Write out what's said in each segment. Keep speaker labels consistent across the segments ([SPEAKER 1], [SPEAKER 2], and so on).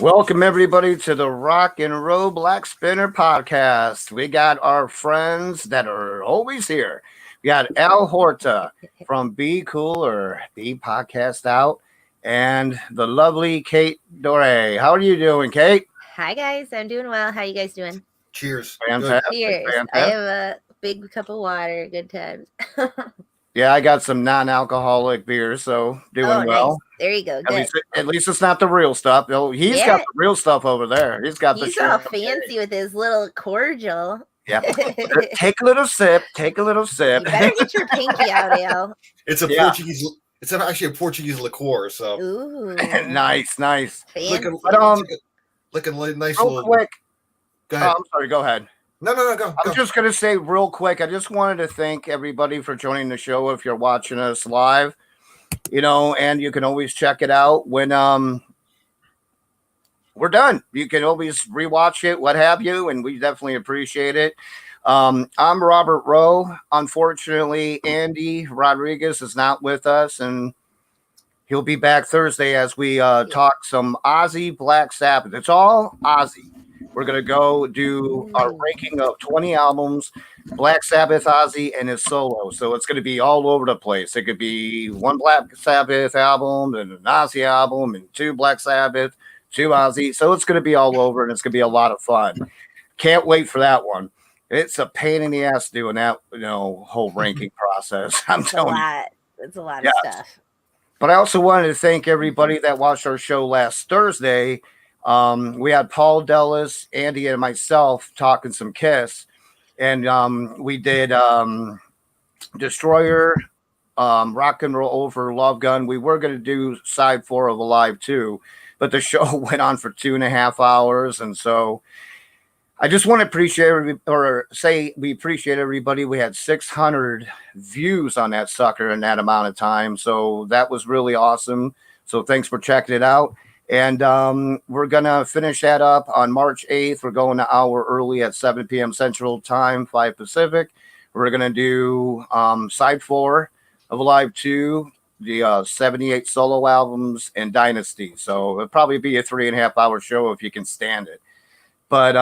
[SPEAKER 1] Welcome everybody to the Rock and Roll Black Spinner podcast. We got our friends that are always here. We got Al Horta from Be Cool or Be Podcast Out, and the lovely Kate Dore. How are you doing, Kate?
[SPEAKER 2] Hi guys, I'm doing well. How you guys doing?
[SPEAKER 3] Cheers.
[SPEAKER 1] Fantastic.
[SPEAKER 2] Cheers.
[SPEAKER 1] Fantastic.
[SPEAKER 2] I have a big cup of water. Good times.
[SPEAKER 1] Yeah, I got some non-alcoholic beer, so doing well.
[SPEAKER 2] Nice. There you go. Good.
[SPEAKER 1] At least it's not the real stuff. Oh, he's got the real stuff over there. He's got
[SPEAKER 2] He's
[SPEAKER 1] the
[SPEAKER 2] all fancy with his little cordial.
[SPEAKER 1] Yeah. Take a little sip. Take a little sip.
[SPEAKER 2] You better get your pinky out, Al.
[SPEAKER 3] It's a Portuguese. It's actually a Portuguese liqueur. So
[SPEAKER 2] Ooh.
[SPEAKER 1] nice.
[SPEAKER 3] looking nice.
[SPEAKER 1] Real
[SPEAKER 3] Little.
[SPEAKER 1] quick.
[SPEAKER 3] Go ahead.
[SPEAKER 1] I'm sorry. Go ahead.
[SPEAKER 3] No, go.
[SPEAKER 1] I'm just going to say real quick, I just wanted to thank everybody for joining the show if you're watching us live, and you can always check it out when we're done. You can always rewatch it, what have you, and we definitely appreciate it. I'm Robert Rowe. Unfortunately, Andy Rodriguez is not with us, and he'll be back Thursday as we talk some Ozzy Black Sabbath. It's all Ozzy. We're going to go do our ranking of 20 albums, Black Sabbath, Ozzy, and his solo. So it's going to be all over the place. It could be one Black Sabbath album, and an Ozzy album, and two Black Sabbath, two Ozzy. So it's going to be all over, and it's going to be a lot of fun. Can't wait for that one. It's a pain in the ass doing that, whole ranking process. I'm telling you.
[SPEAKER 2] It's a lot of stuff.
[SPEAKER 1] But I also wanted to thank everybody that watched our show last Thursday. We had Paul Dellis, Andy, and myself talking some Kiss, and we did Destroyer, Rock and Roll Over, Love Gun. We were going to do side 4 of Alive 2, but the show went on for 2.5 hours, and so I just want to we appreciate everybody. We had 600 views on that sucker in that amount of time, so that was really awesome. So thanks for checking it out. And we're going to finish that up on March 8th. We're going an hour early at 7 p.m. Central Time, 5 Pacific. We're going to do side 4 of Alive 2, the 78 solo albums, and Dynasty. So it'll probably be a 3.5 hour show if you can stand it. But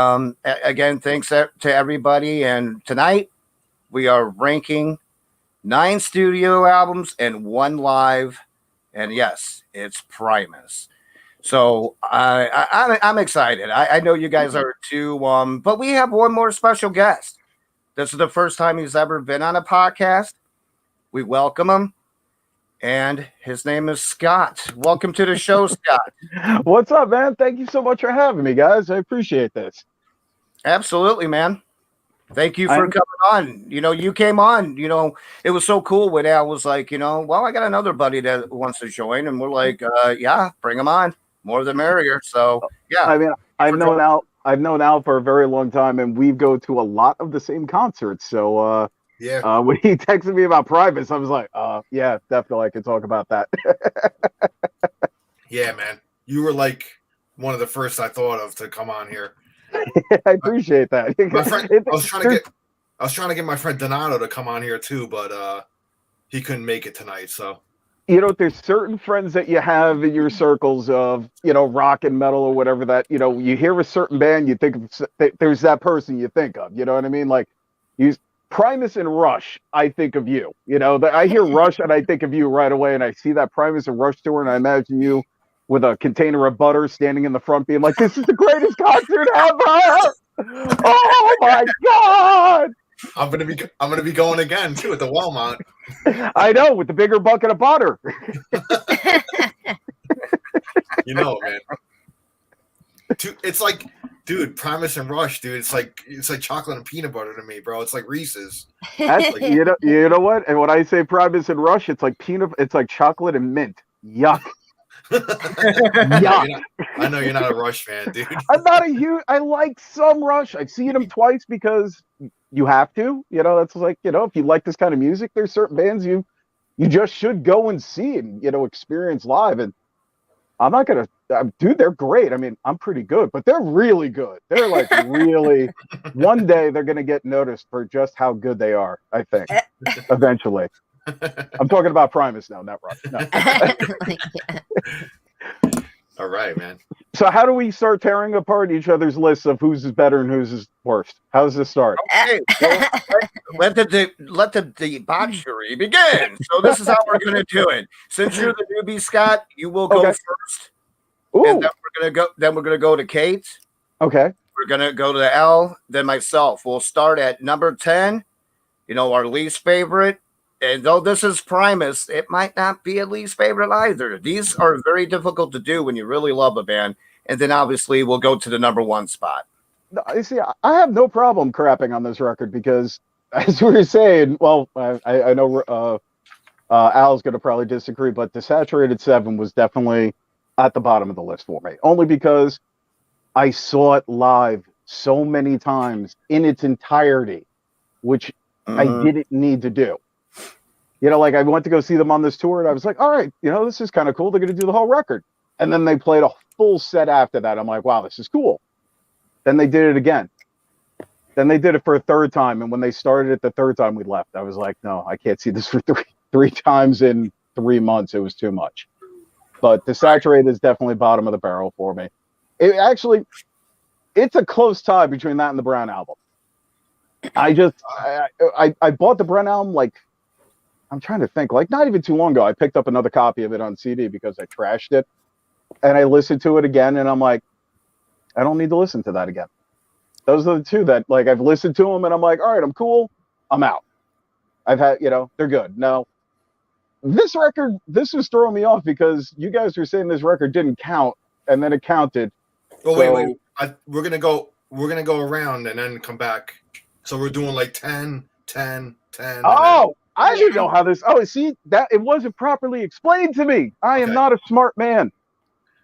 [SPEAKER 1] again, thanks to everybody. And tonight we are ranking 9 studio albums and 1 live. And yes, it's Primus. So I'm excited. I know you guys are too. But we have one more special guest. This is the first time he's ever been on a podcast. We welcome him, and his name is Scott. Welcome to the show, Scott.
[SPEAKER 4] What's up, man? Thank you so much for having me, guys. I appreciate this.
[SPEAKER 1] Absolutely, man. Thank you for coming on. You came on. It was so cool when Al was like, well, I got another buddy that wants to join, and we're like, yeah, bring him on. More the merrier. So yeah.
[SPEAKER 4] I mean, I've known Al for a very long time, and we go to a lot of the same concerts. So when he texted me about Primus, I was like, yeah, definitely I can talk about that.
[SPEAKER 3] Yeah, man. You were like one of the first I thought of to come on here.
[SPEAKER 4] I appreciate that.
[SPEAKER 3] My friend, I was trying to get my friend Donato to come on here too, but he couldn't make it tonight. So
[SPEAKER 4] there's certain friends that you have in your circles of, rock and metal or whatever that, you hear a certain band, you think there's that person you think of, you know what I mean? Like Primus and Rush, I think of you, I hear Rush and I think of you right away. And I see that Primus and Rush tour and I imagine you with a container of butter standing in the front being like, this is the greatest concert ever. Oh my God.
[SPEAKER 3] I'm gonna be going again too at the Walmart.
[SPEAKER 4] I know, with the bigger bucket of butter.
[SPEAKER 3] Man. It's like, dude, Primus and Rush, dude. It's like chocolate and peanut butter to me, bro. It's like Reese's.
[SPEAKER 4] That's, you know what? And when I say Primus and Rush, it's like chocolate and mint. Yuck.
[SPEAKER 3] Yuck. I know you're not a Rush fan, dude.
[SPEAKER 4] I'm not a huge. I like some Rush. I've seen them twice because you have to. That's like, if you like this kind of music, there's certain bands you just should go and see and experience live. And I'm not gonna, dude. They're great. I mean, I'm pretty good, but they're really good. They're like really. One day they're gonna get noticed for just how good they are. I think eventually. I'm talking about Primus now, not Rush. No.
[SPEAKER 3] All right, man.
[SPEAKER 4] So how do we start tearing apart each other's lists of whose is better and whose is worst? How does this start?
[SPEAKER 1] Okay, well, let the debauchery begin. So this is how we're going to do it. Since you're the newbie, Scott, you will go
[SPEAKER 4] Okay.
[SPEAKER 1] first,
[SPEAKER 4] Ooh.
[SPEAKER 1] and then we're going to go. Then we're going to go to Kate.
[SPEAKER 4] Okay.
[SPEAKER 1] We're going to go to L. Then myself. We'll start at number 10. You know, our least favorite. And though this is Primus, it might not be a least favorite either. These are very difficult to do when you really love a band. And then obviously we'll go to the number 1 spot.
[SPEAKER 4] No, you see, I have no problem crapping on this record because, as we were saying, well, I know Al's going to probably disagree, but the Saturated Seven was definitely at the bottom of the list for me, only because I saw it live so many times in its entirety, which I didn't need to do. You know, like I went to go see them on this tour and I was like, all right, you know, this is kind of cool. They're going to do the whole record. And then they played a full set after that. I'm like, wow, this is cool. Then they did it again. Then they did it for a third time. And when they started it the third time we left, I was like, no, I can't see this for three times in 3 months. It was too much. But the Saturated is definitely bottom of the barrel for me. It's a close tie between that and the Brown album. I bought the Brown album, like, I'm trying to think, like not even too long ago. I picked up another copy of it on CD because I trashed it. And I listened to it again and I'm like, I don't need to listen to that again. Those are the two that, like, I've listened to them and I'm like, all right, I'm cool. I'm out. I've had, you know, they're good. Now, this record, this was throwing me off because you guys were saying this record didn't count and then it counted.
[SPEAKER 3] Oh, so, wait. We're going to go around and then come back. So we're doing like 10, 10, 10.
[SPEAKER 4] Oh, I didn't know how this. Oh, see, that it wasn't properly explained to me. I am not a smart man.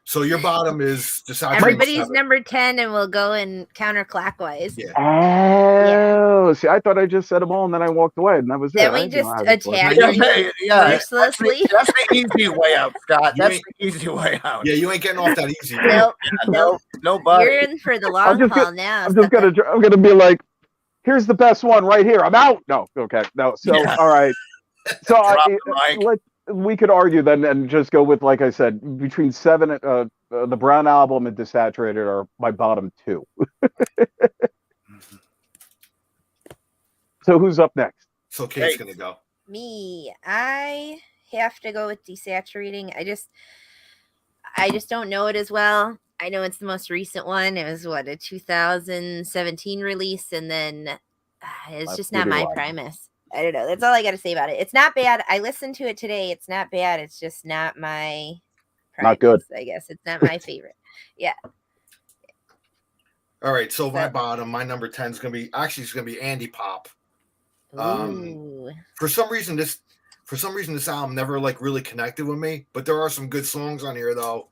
[SPEAKER 3] So your bottom is just
[SPEAKER 2] everybody's number 10, and we'll go in counterclockwise.
[SPEAKER 3] Yeah.
[SPEAKER 4] Oh, see, I thought I just said them all, and then I walked away, and that was
[SPEAKER 2] then
[SPEAKER 4] it.
[SPEAKER 2] we just attacked mercilessly.
[SPEAKER 1] That's the easy way out, Scott. That's the easy way out.
[SPEAKER 3] Yeah, you ain't getting off that easy.
[SPEAKER 2] Nope.
[SPEAKER 1] Nobody.
[SPEAKER 2] You're in for the long haul now.
[SPEAKER 4] I'm gonna be like, here's the best one right here. I'm out. No, okay, no. So all right. So we could argue then and just go with, like I said, between 7, the Brown album and Desaturated are my bottom 2. So who's up next?
[SPEAKER 3] So Kate's gonna go.
[SPEAKER 2] Me. I have to go with Desaturating. I just don't know it as well. I know it's the most recent one. It was a 2017 release, and then it's just not my Primus. I don't know. That's all I got to say about it. It's not bad. I listened to it today. It's not bad. It's just not my Primus,
[SPEAKER 4] not good.
[SPEAKER 2] I guess it's not my favorite. Yeah.
[SPEAKER 3] All right. So my bottom, my number 10 is gonna be Antipop. For some reason this album never like really connected with me, but there are some good songs on here though.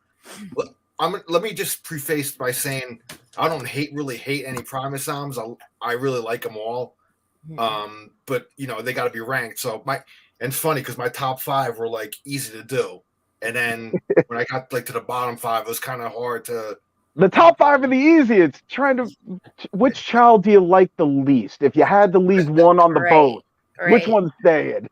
[SPEAKER 3] Let me just preface by saying I don't really hate any Primus albums. I really like them all. But you know, they got to be ranked. So and it's funny because my top 5 were like easy to do, and then when I got like to the bottom 5, it was kind of hard to.
[SPEAKER 4] The top 5 are the easiest. Which child do you like the least? If you had to leave one on the boat, which one's staying?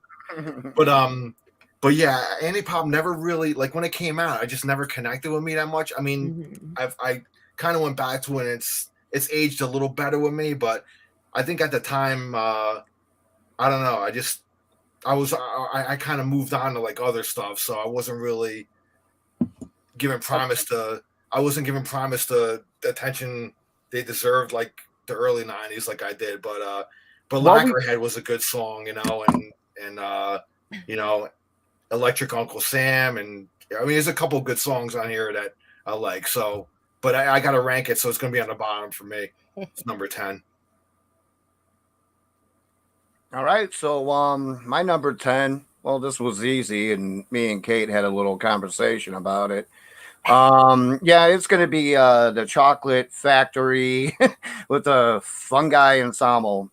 [SPEAKER 3] But yeah, Antipop never really, like, when it came out, I just never connected with me that much. I mean, I kind of went back to when it's aged a little better with me, but I think at the time, I don't know. I kind of moved on to like other stuff, so I wasn't really giving Primus the attention they deserved, like the early '90s, like I did. But Lockerhead was a good song, you know, and you know, Electric Uncle Sam, and I mean, there's a couple of good songs on here that I like. So, but I got to rank it, so it's going to be on the bottom for me. It's number 10.
[SPEAKER 1] All right, so my number 10. Well, this was easy, and me and Kate had a little conversation about it. Yeah, it's going to be the Chocolate Factory with the Fungi Ensemble.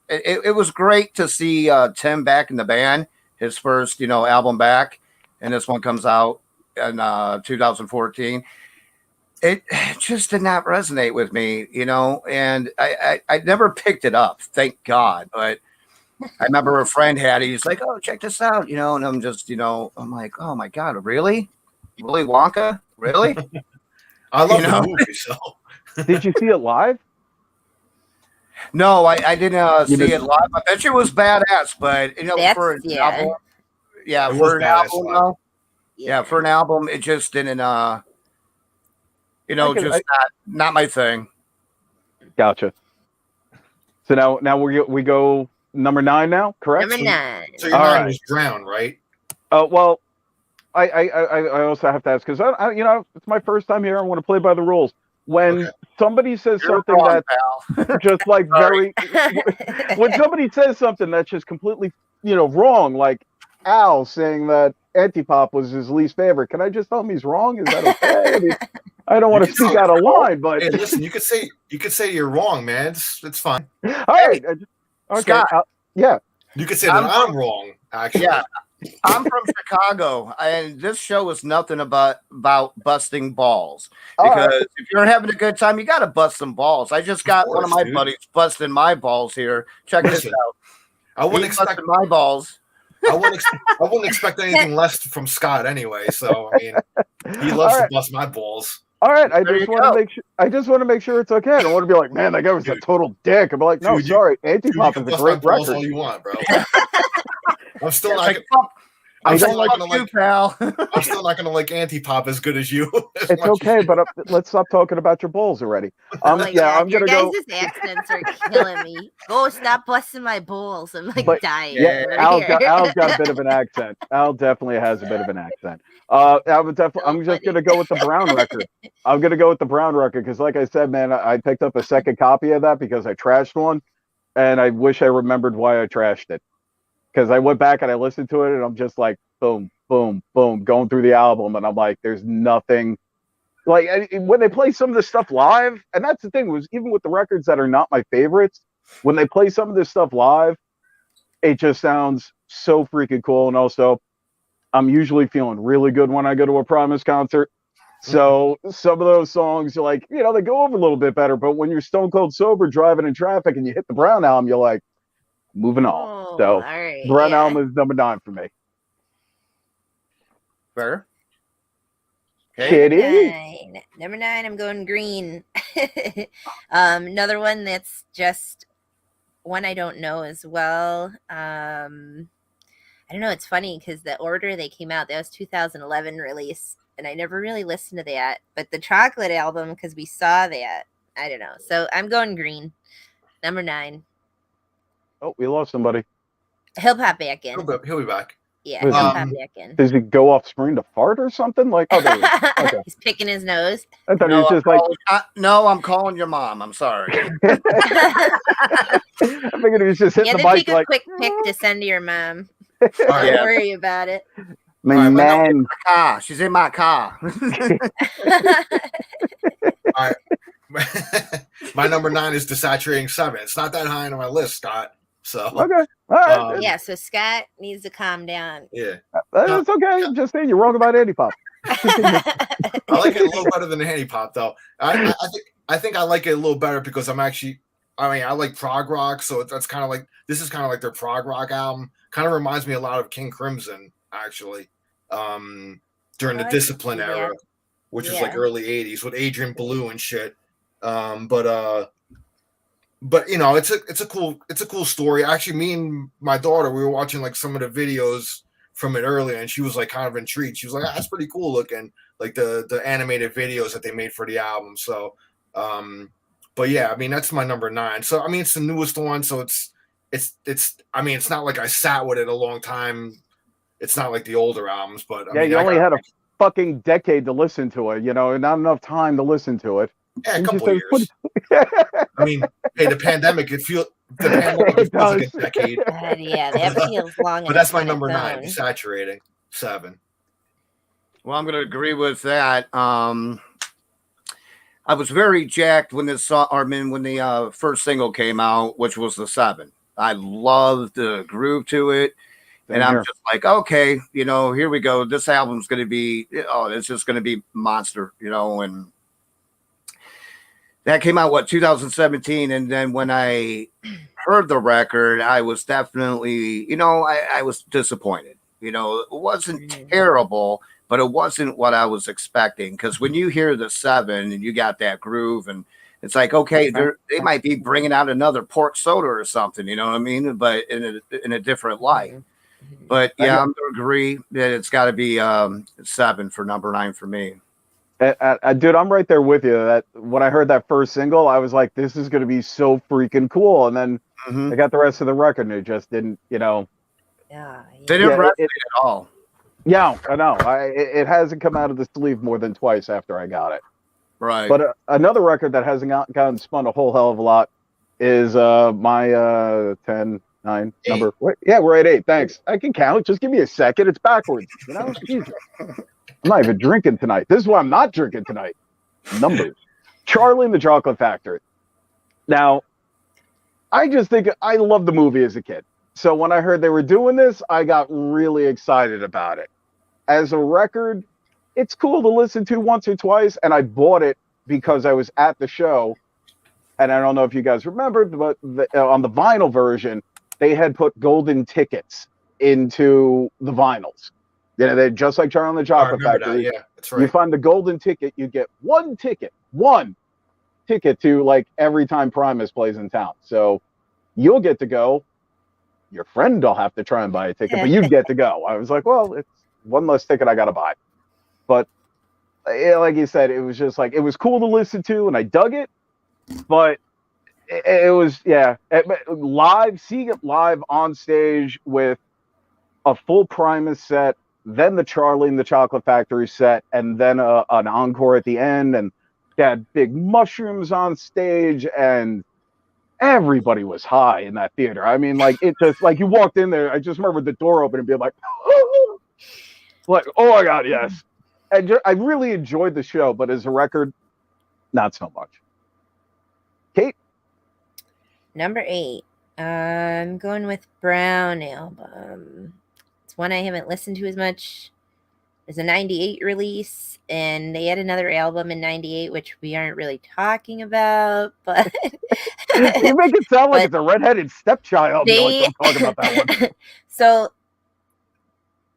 [SPEAKER 1] It was great to see Tim back in the band, his first, you know, album back, and this one comes out in 2014. It just did not resonate with me, you know, and I never picked it up, thank God. But I remember a friend had it. He's like, "Oh, check this out," you know, and I'm just, you know, I'm like, "Oh my God, really? Willy Wonka, really?"
[SPEAKER 3] I love
[SPEAKER 1] You
[SPEAKER 3] the
[SPEAKER 1] know?
[SPEAKER 3] movie, so
[SPEAKER 4] Did you see it live?
[SPEAKER 1] No, I didn't
[SPEAKER 4] You
[SPEAKER 1] see
[SPEAKER 4] missed
[SPEAKER 1] it live. I bet you it was badass, but
[SPEAKER 2] That's
[SPEAKER 1] for an album,
[SPEAKER 3] it was
[SPEAKER 1] for an
[SPEAKER 3] badass
[SPEAKER 1] album,
[SPEAKER 3] live.
[SPEAKER 1] though, for an album, it just didn't, just not my thing.
[SPEAKER 4] Gotcha. So now we go number 9 now, correct?
[SPEAKER 2] Number 9.
[SPEAKER 3] So your
[SPEAKER 4] All
[SPEAKER 3] 9
[SPEAKER 4] right.
[SPEAKER 3] was Drown, right?
[SPEAKER 4] Well, I also have to ask because I it's my first time here. I want to play by the rules. When somebody says
[SPEAKER 1] You're
[SPEAKER 4] something
[SPEAKER 1] wrong,
[SPEAKER 4] that's
[SPEAKER 1] pal.
[SPEAKER 4] just like
[SPEAKER 1] Sorry.
[SPEAKER 4] when somebody says something that's just completely wrong, like Al saying that Antipop was his least favorite, can I just tell him he's wrong? Is that okay? I mean, I don't want to speak out of line, but
[SPEAKER 3] Hey, listen, you could say you're wrong, man. It's fine.
[SPEAKER 4] all right. Okay.
[SPEAKER 1] Scott.
[SPEAKER 4] Yeah.
[SPEAKER 3] You could say that I'm wrong, actually.
[SPEAKER 1] Yeah, I'm from Chicago, and this show is nothing about busting balls. Because if you're having a good time, you got to bust some balls. I just got one of my buddies busting my balls here. Check this out.
[SPEAKER 3] I wouldn't
[SPEAKER 1] He's
[SPEAKER 3] expect
[SPEAKER 1] busting my balls.
[SPEAKER 3] I wouldn't expect anything less from Scott anyway. So I mean, he loves to bust my balls.
[SPEAKER 4] All right, I
[SPEAKER 1] There
[SPEAKER 4] just
[SPEAKER 1] you
[SPEAKER 4] want to
[SPEAKER 1] go.
[SPEAKER 4] make sure. I just want to make sure it's okay. I don't want to be like, man, that guy was a total dick. I'm like, no,
[SPEAKER 3] Dude,
[SPEAKER 4] sorry,
[SPEAKER 3] Dude, you
[SPEAKER 4] Antipop
[SPEAKER 3] can
[SPEAKER 4] is a
[SPEAKER 3] bust my
[SPEAKER 4] great
[SPEAKER 3] balls all
[SPEAKER 4] record.
[SPEAKER 3] you want, bro. I'm still
[SPEAKER 1] It's
[SPEAKER 3] not.
[SPEAKER 1] like, fuck,
[SPEAKER 3] I'm
[SPEAKER 4] I
[SPEAKER 3] still
[SPEAKER 4] don't
[SPEAKER 3] not
[SPEAKER 1] fuck
[SPEAKER 3] gonna
[SPEAKER 1] you,
[SPEAKER 3] like.
[SPEAKER 1] pal.
[SPEAKER 3] I'm still not gonna like Antipop as good as you. as
[SPEAKER 4] It's
[SPEAKER 3] much as
[SPEAKER 4] okay,
[SPEAKER 3] you.
[SPEAKER 4] but let's stop talking about your balls already.
[SPEAKER 2] Oh my
[SPEAKER 4] Yeah,
[SPEAKER 2] God,
[SPEAKER 4] I'm
[SPEAKER 2] your
[SPEAKER 4] gonna
[SPEAKER 2] guys'
[SPEAKER 4] go.
[SPEAKER 2] accents are killing me. Go stop busting my balls. I'm like
[SPEAKER 4] But
[SPEAKER 2] dying.
[SPEAKER 4] yeah,
[SPEAKER 2] over
[SPEAKER 4] Al's
[SPEAKER 2] here.
[SPEAKER 4] got a bit of an accent. Al definitely has a bit of an accent. I'm just gonna go with the Brown record. I'm gonna go with the Brown record because, like I said, man, I picked up a second copy of that because I trashed one, and I wish I remembered why I trashed it. Because I went back and I listened to it, and I'm just like, boom, boom, boom, going through the album, and I'm like, there's nothing. Like when they play some of this stuff live, and that's the thing was even with the records that are not my favorites, when they play some of this stuff live, it just sounds so freaking cool. And also, I'm usually feeling really good when I go to a Primus concert. So some of those songs, you're like, they go over a little bit better. But when you're stone cold sober driving in traffic and you hit the Brown album, you're like, moving on.
[SPEAKER 2] Oh,
[SPEAKER 4] So
[SPEAKER 2] all right.
[SPEAKER 4] Brown
[SPEAKER 2] Yeah.
[SPEAKER 4] album is number 9 for me.
[SPEAKER 1] Fair. Okay.
[SPEAKER 4] Kitty.
[SPEAKER 2] Number 9, I'm going green. Another one that's just one I don't know as well. I don't know. It's funny because the order they came out, that was 2011 release, and I never really listened to that. But the chocolate album, because we saw that, I don't know. So I'm going green. Number 9.
[SPEAKER 4] Oh, we lost somebody.
[SPEAKER 2] He'll pop back in.
[SPEAKER 3] He'll be back.
[SPEAKER 2] Yeah,
[SPEAKER 4] Who's
[SPEAKER 2] he'll
[SPEAKER 3] he?
[SPEAKER 2] pop back in.
[SPEAKER 4] Does he go off screen to fart or something? Like, oh, there he is. Okay.
[SPEAKER 2] He's picking his nose.
[SPEAKER 4] I thought he was just like,
[SPEAKER 1] No, I'm calling your mom. I'm sorry.
[SPEAKER 4] I figured he was just hitting
[SPEAKER 2] Yeah,
[SPEAKER 4] the
[SPEAKER 2] then
[SPEAKER 4] mic
[SPEAKER 2] take a
[SPEAKER 4] like,
[SPEAKER 2] quick pic to send to your mom.
[SPEAKER 3] All
[SPEAKER 2] Don't
[SPEAKER 3] right.
[SPEAKER 1] Yeah.
[SPEAKER 2] worry about it.
[SPEAKER 4] man.
[SPEAKER 1] My car. She's in my car.
[SPEAKER 3] All right. My number 9 is Saturating Seven. It's not that high on my list, Scott. So
[SPEAKER 4] Okay. All right.
[SPEAKER 2] Yeah, so Scott needs to calm down.
[SPEAKER 3] yeah,
[SPEAKER 4] That's okay. I'm just saying you're wrong about Antipop.
[SPEAKER 3] I like it a little better than Antipop, though. I think I like it a little better because I like prog rock, so that's kind of like this is kind of like their prog rock album. Kind of reminds me a lot of King Crimson, actually, during the
[SPEAKER 2] I
[SPEAKER 3] Discipline
[SPEAKER 2] can see that.
[SPEAKER 3] era, which was
[SPEAKER 2] Yeah.
[SPEAKER 3] like early '80s with Adrian Belew and shit. But it's a cool story. Actually, me and my daughter, we were watching like some of the videos from it earlier, and she was like kind of intrigued. She was like, "That's pretty cool looking," like the animated videos that they made for the album. So, but yeah, I mean that's my number 9. So I mean it's the newest one, so it's I mean it's not like I sat with it a long time. It's not like the older albums, but
[SPEAKER 4] Yeah, you only had a fucking decade to listen to it, and not enough time to listen to it.
[SPEAKER 3] a
[SPEAKER 4] You
[SPEAKER 3] couple
[SPEAKER 4] just
[SPEAKER 3] years. I mean, hey, the pandemic feels like a decade.
[SPEAKER 2] God, yeah, that feels long.
[SPEAKER 3] But that's my
[SPEAKER 2] enough
[SPEAKER 3] number
[SPEAKER 2] on
[SPEAKER 3] 9,
[SPEAKER 2] its
[SPEAKER 3] Saturating Seven.
[SPEAKER 1] Well, I'm going to agree with that. I was very jacked when when the first single came out, which was the 7. I loved the groove to it. And I'm just like, okay, here we go. This album's going to be, it's just going to be monster, and that came out, 2017. And then when I heard the record, I was definitely, I was disappointed. You know, it wasn't
[SPEAKER 2] Mhm.
[SPEAKER 1] terrible, but it wasn't what I was expecting. Because when you hear the Seven and you got that groove, and it's like, okay, they might be bringing out another pork soda or something. You know what I mean? But in a different light.
[SPEAKER 2] Mhm. Mhm.
[SPEAKER 1] But yeah, I'm gonna agree that it's got to be 7 for number 9 for me.
[SPEAKER 4] Dude, I'm right there with you. That when I heard that first single, I was like, "This is going to be so freaking cool." And then
[SPEAKER 1] Mm-hmm.
[SPEAKER 4] I got the rest of the record, and it just didn't,
[SPEAKER 2] Yeah,
[SPEAKER 1] They
[SPEAKER 2] yeah.
[SPEAKER 1] didn't
[SPEAKER 4] Yeah,
[SPEAKER 1] resonate at all.
[SPEAKER 4] yeah, I know. It hasn't come out of the sleeve more than twice after I got it.
[SPEAKER 1] Right.
[SPEAKER 4] But another record that hasn't gotten spun a whole hell of a lot is my 10, 9 number. Wait, yeah, we're at 8. Thanks. I can count. Just give me a second. It's backwards. Jesus. I'm not even drinking tonight. This is why I'm not drinking tonight. Numbers. Charlie and the Chocolate Factory. Now, I just think I loved the movie as a kid. So when I heard they were doing this, I got really excited about it. As a record, it's cool to listen to once or twice, and I bought it because I was at the show. And I don't know if you guys remembered, but on the vinyl version, they had put golden tickets into the vinyls. They're just like Charlie and the
[SPEAKER 3] I
[SPEAKER 4] Chocolate
[SPEAKER 3] remember that.
[SPEAKER 4] Factory.
[SPEAKER 3] Yeah, that's
[SPEAKER 4] You
[SPEAKER 3] right.
[SPEAKER 4] find the golden ticket, you get one ticket to like every time Primus plays in town. So you'll get to go. Your friend will have to try and buy a ticket, but you'd get to go. I was like, well, it's one less ticket I got to buy. But like you said, it was just like, it was cool to listen to and I dug it. But it was, yeah, seeing it live on stage with a full Primus set, then the Charlie and the Chocolate Factory set, and then an encore at the end. And they had big mushrooms on stage, and everybody was high in that theater. I mean, like, it just, like, you walked in there, I just remember the door open and being like, like, oh my God, yes. And I really enjoyed the show, but as a record, not so much. Kate?
[SPEAKER 2] Number 8. I'm going with Brown album. It's one I haven't listened to as much. It's a 98 release, and they had another album in 98, which we aren't really talking about, but
[SPEAKER 4] You make it sound like
[SPEAKER 2] But
[SPEAKER 4] it's a redheaded stepchild. You're like,
[SPEAKER 2] they
[SPEAKER 4] don't talk about that one.
[SPEAKER 2] So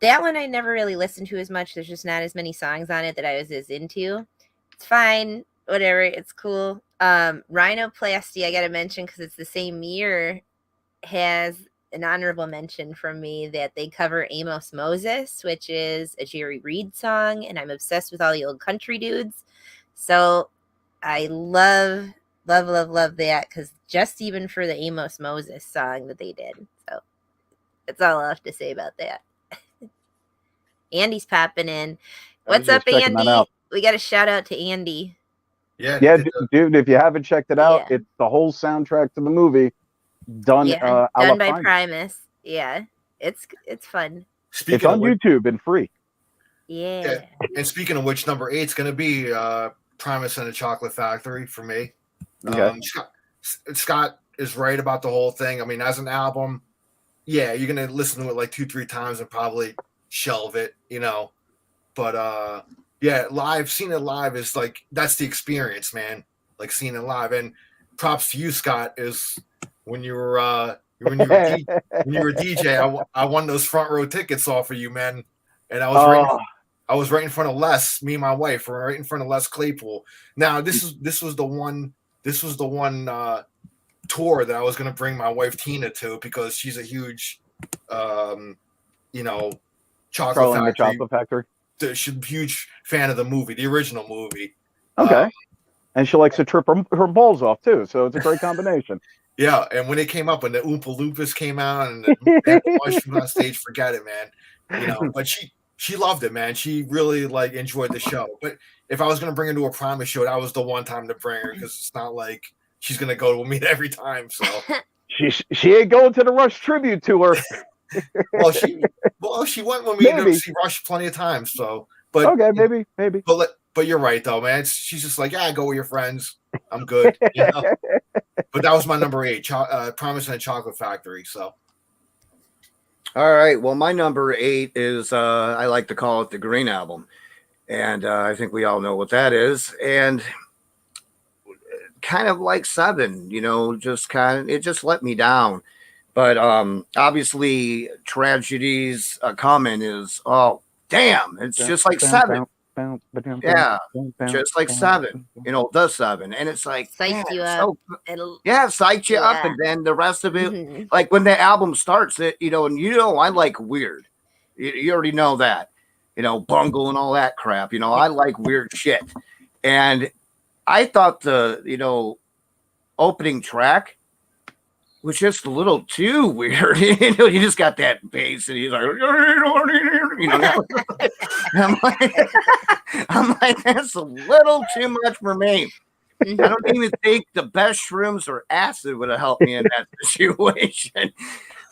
[SPEAKER 2] that one I never really listened to as much. There's just not as many songs on it that I was as into. It's fine, whatever, it's cool. Rhinoplasty, I gotta mention because it's the same year, has an honorable mention from me that they cover Amos Moses, which is a Jerry Reed song, and I'm obsessed with all the old country dudes. So I love that, because just even for the Amos Moses song that they did. So that's all I have to say about that. Andy's popping in. What's up, Andy? We got a shout out to Andy.
[SPEAKER 4] Yeah, dude, if you haven't checked it out,
[SPEAKER 2] Yeah.
[SPEAKER 4] it's the whole soundtrack to the movie done
[SPEAKER 2] done by Primus. Yeah, it's fun.
[SPEAKER 4] It's on YouTube and free.
[SPEAKER 2] Yeah.
[SPEAKER 3] And speaking of which, number 8 is going to be Primus and the Chocolate Factory for me.
[SPEAKER 4] Okay.
[SPEAKER 3] Scott is right about the whole thing. I mean, as an album, yeah, you're going to listen to it like 2-3 times and probably shelve it, you know. But yeah, seeing it live is like, that's the experience, man. Like seeing it live. And props to you, Scott, is when you were DJ, I won those front row tickets off of you, man. And I was right in front of Les. Me and my wife were right in front of Les Claypool. Now this was the one tour that I was going to bring my wife Tina to, because she's a huge, Chocolate
[SPEAKER 4] Factory.
[SPEAKER 3] She's a huge fan of the movie, the original movie.
[SPEAKER 4] Okay. And she likes to trip her balls off too, so it's a great combination.
[SPEAKER 3] Yeah, and when it came up, when the Oompa Loompas came out and the mushrooms on stage, forget it, man. You know, but she loved it, man. She really like enjoyed the show. But if I was gonna bring her to a Primus show, that was the one time to bring her, because it's not like she's gonna go with me every time. So
[SPEAKER 4] she ain't going to the Rush tribute tour.
[SPEAKER 3] well, she went with me to see Rush plenty of times. So, but
[SPEAKER 4] okay, maybe.
[SPEAKER 3] But you're right though, man. She's just like, yeah, go with your friends. I'm good. You know? But that was my number 8, Primus and the Chocolate Factory. So,
[SPEAKER 1] all right. Well, my number 8 is I like to call it the Green Album, and I think we all know what that is. And kind of like 7, you know, it just let me down. But obviously, Tragedies Coming is, oh, damn. It's just like Seven. Yeah, just like Seven, the Seven. And it's like, man,
[SPEAKER 2] Psyched you
[SPEAKER 1] it's
[SPEAKER 2] up.
[SPEAKER 1] so,
[SPEAKER 2] It'll,
[SPEAKER 1] yeah, psych you up.
[SPEAKER 2] yeah.
[SPEAKER 1] And then the rest of it,
[SPEAKER 2] Mhm.
[SPEAKER 1] like when the album starts, I like weird. You already know that, bungle and all that crap. I like weird shit. And I thought the opening track was just a little too weird. You just got that bass, and he's like, I'm like, I'm like, that's a little too much for me. I don't even think the best shrooms or acid would have helped me in that situation.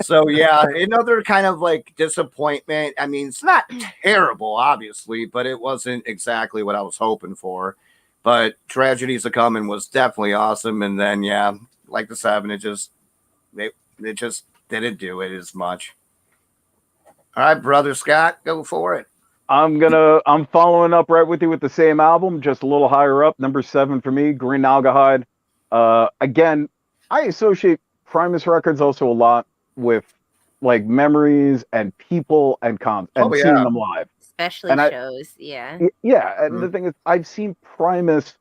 [SPEAKER 1] So yeah, another kind of like disappointment. I mean, it's not terrible, obviously, but it wasn't exactly what I was hoping for. But Tragedies of Coming was definitely awesome. And then yeah, like the Seven, it just didn't do it as much. All right, brother Scott, go for it.
[SPEAKER 4] I'm following up right with you with the same album, just a little higher up. Number 7 for me, Green Algahide. Again, I associate Primus records also a lot with like memories and people and seeing them live.
[SPEAKER 2] Especially
[SPEAKER 4] And
[SPEAKER 2] shows, yeah.
[SPEAKER 4] Yeah, and the thing is, I've seen Primus.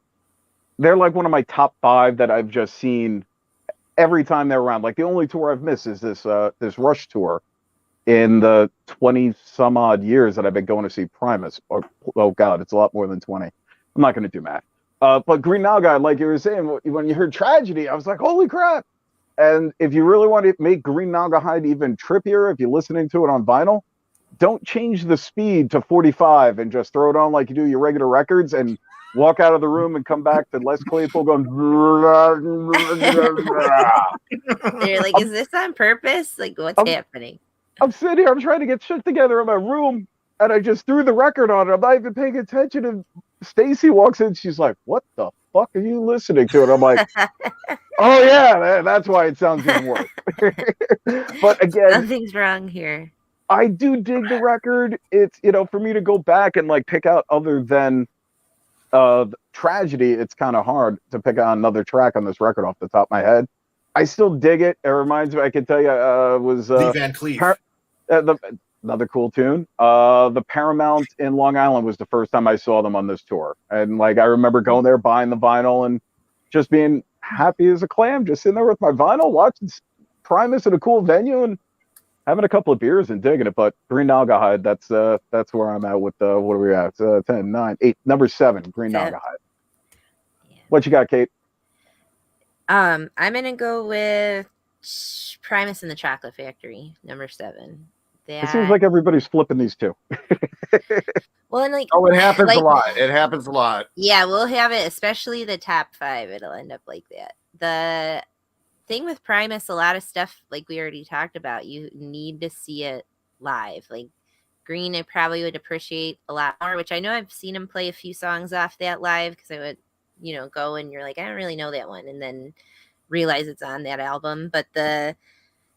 [SPEAKER 4] They're like one of my top 5 that I've just seen every time they're around. Like the only tour I've missed is this Rush tour in the 20 some odd years that I've been going to see Primus. Oh God, it's a lot more than 20. I'm not going to do math. But Green Algae, like you were saying, when you heard Tragedy, I was like, holy crap. And if you really want to make Green Algahide even trippier, if you're listening to it on vinyl, don't change the speed to 45 and just throw it on like you do your regular records and walk out of the room and come back to Les Claypool going.
[SPEAKER 2] You're like, is this on purpose? Like, what's happening?
[SPEAKER 4] I'm sitting here, I'm trying to get shit together in my room, and I just threw the record on it. I'm not even paying attention, and Stacy walks in. She's like, "What the fuck are you listening to?" And I'm like, "Oh yeah, that's why it sounds even worse." But again,
[SPEAKER 2] something's wrong here.
[SPEAKER 4] I do dig the record. It's for me to go back and like pick out other than Tragedy, it's kind of hard to pick out another track on this record off the top of my head. I still dig it. It reminds me, I can tell you, was
[SPEAKER 3] Lee Van Cleef.
[SPEAKER 4] Another cool tune. The Paramount in Long Island was the first time I saw them on this tour, and like I remember going there, buying the vinyl, and just being happy as a clam, just sitting there with my vinyl, watching Primus at a cool venue, and having a couple of beers and digging it. But Green Algahide, that's where I'm at with what are we at? 10, 9, 8, number 7, Green Algahide. Yeah. What you got, Kate?
[SPEAKER 2] I'm gonna go with Primus and the Chocolate Factory, number 7.
[SPEAKER 4] It seems like everybody's flipping these two.
[SPEAKER 2] Well, and like,
[SPEAKER 1] it happens a lot. It happens a lot.
[SPEAKER 2] Yeah, we'll have it, especially the top 5. It'll end up like that. The thing with Primus, a lot of stuff like we already talked about, you need to see it live. Like Green, I probably would appreciate a lot more, which I know I've seen him play a few songs off that live because I would, go and you're like, I don't really know that one, and then realize it's on that album. But the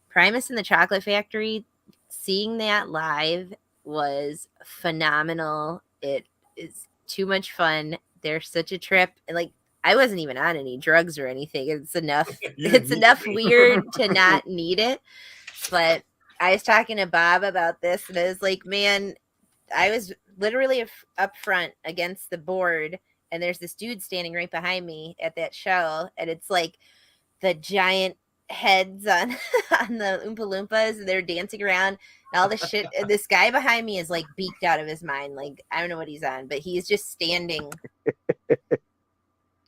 [SPEAKER 2] Primus and the Chocolate Factory, seeing that live was phenomenal. It is too much fun. They're such a trip. And like, I wasn't even on any drugs or anything. It's enough. It's enough weird to not need it. But I was talking to Bob about this, and I was like, man, I was literally up front against the board, and there's this dude standing right behind me at that show, and it's like the giant heads on the Oompa Loompas, and they're dancing around and all this shit. And this guy behind me is like beaked out of his mind. Like, I don't know what he's on, but he's just standing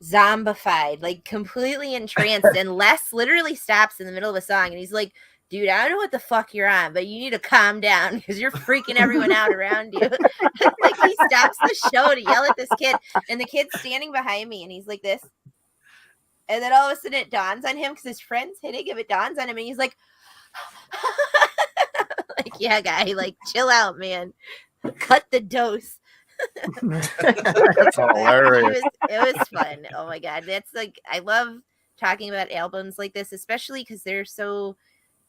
[SPEAKER 2] zombified, like completely entranced. And Les literally stops in the middle of a song, and he's like, dude, I don't know what the fuck you're on, but you need to calm down because you're freaking everyone out around you. Like, he stops the show to yell at this kid, and the kid's standing behind me, and he's like this. And then all of a sudden it dawns on him because his friend's hitting him. It dawns on him, and he's like, like, yeah, guy, like, chill out, man. Cut the dose.
[SPEAKER 1] That's hilarious.
[SPEAKER 2] It was fun. Oh my God. That's like, I love talking about albums like this, especially because they're so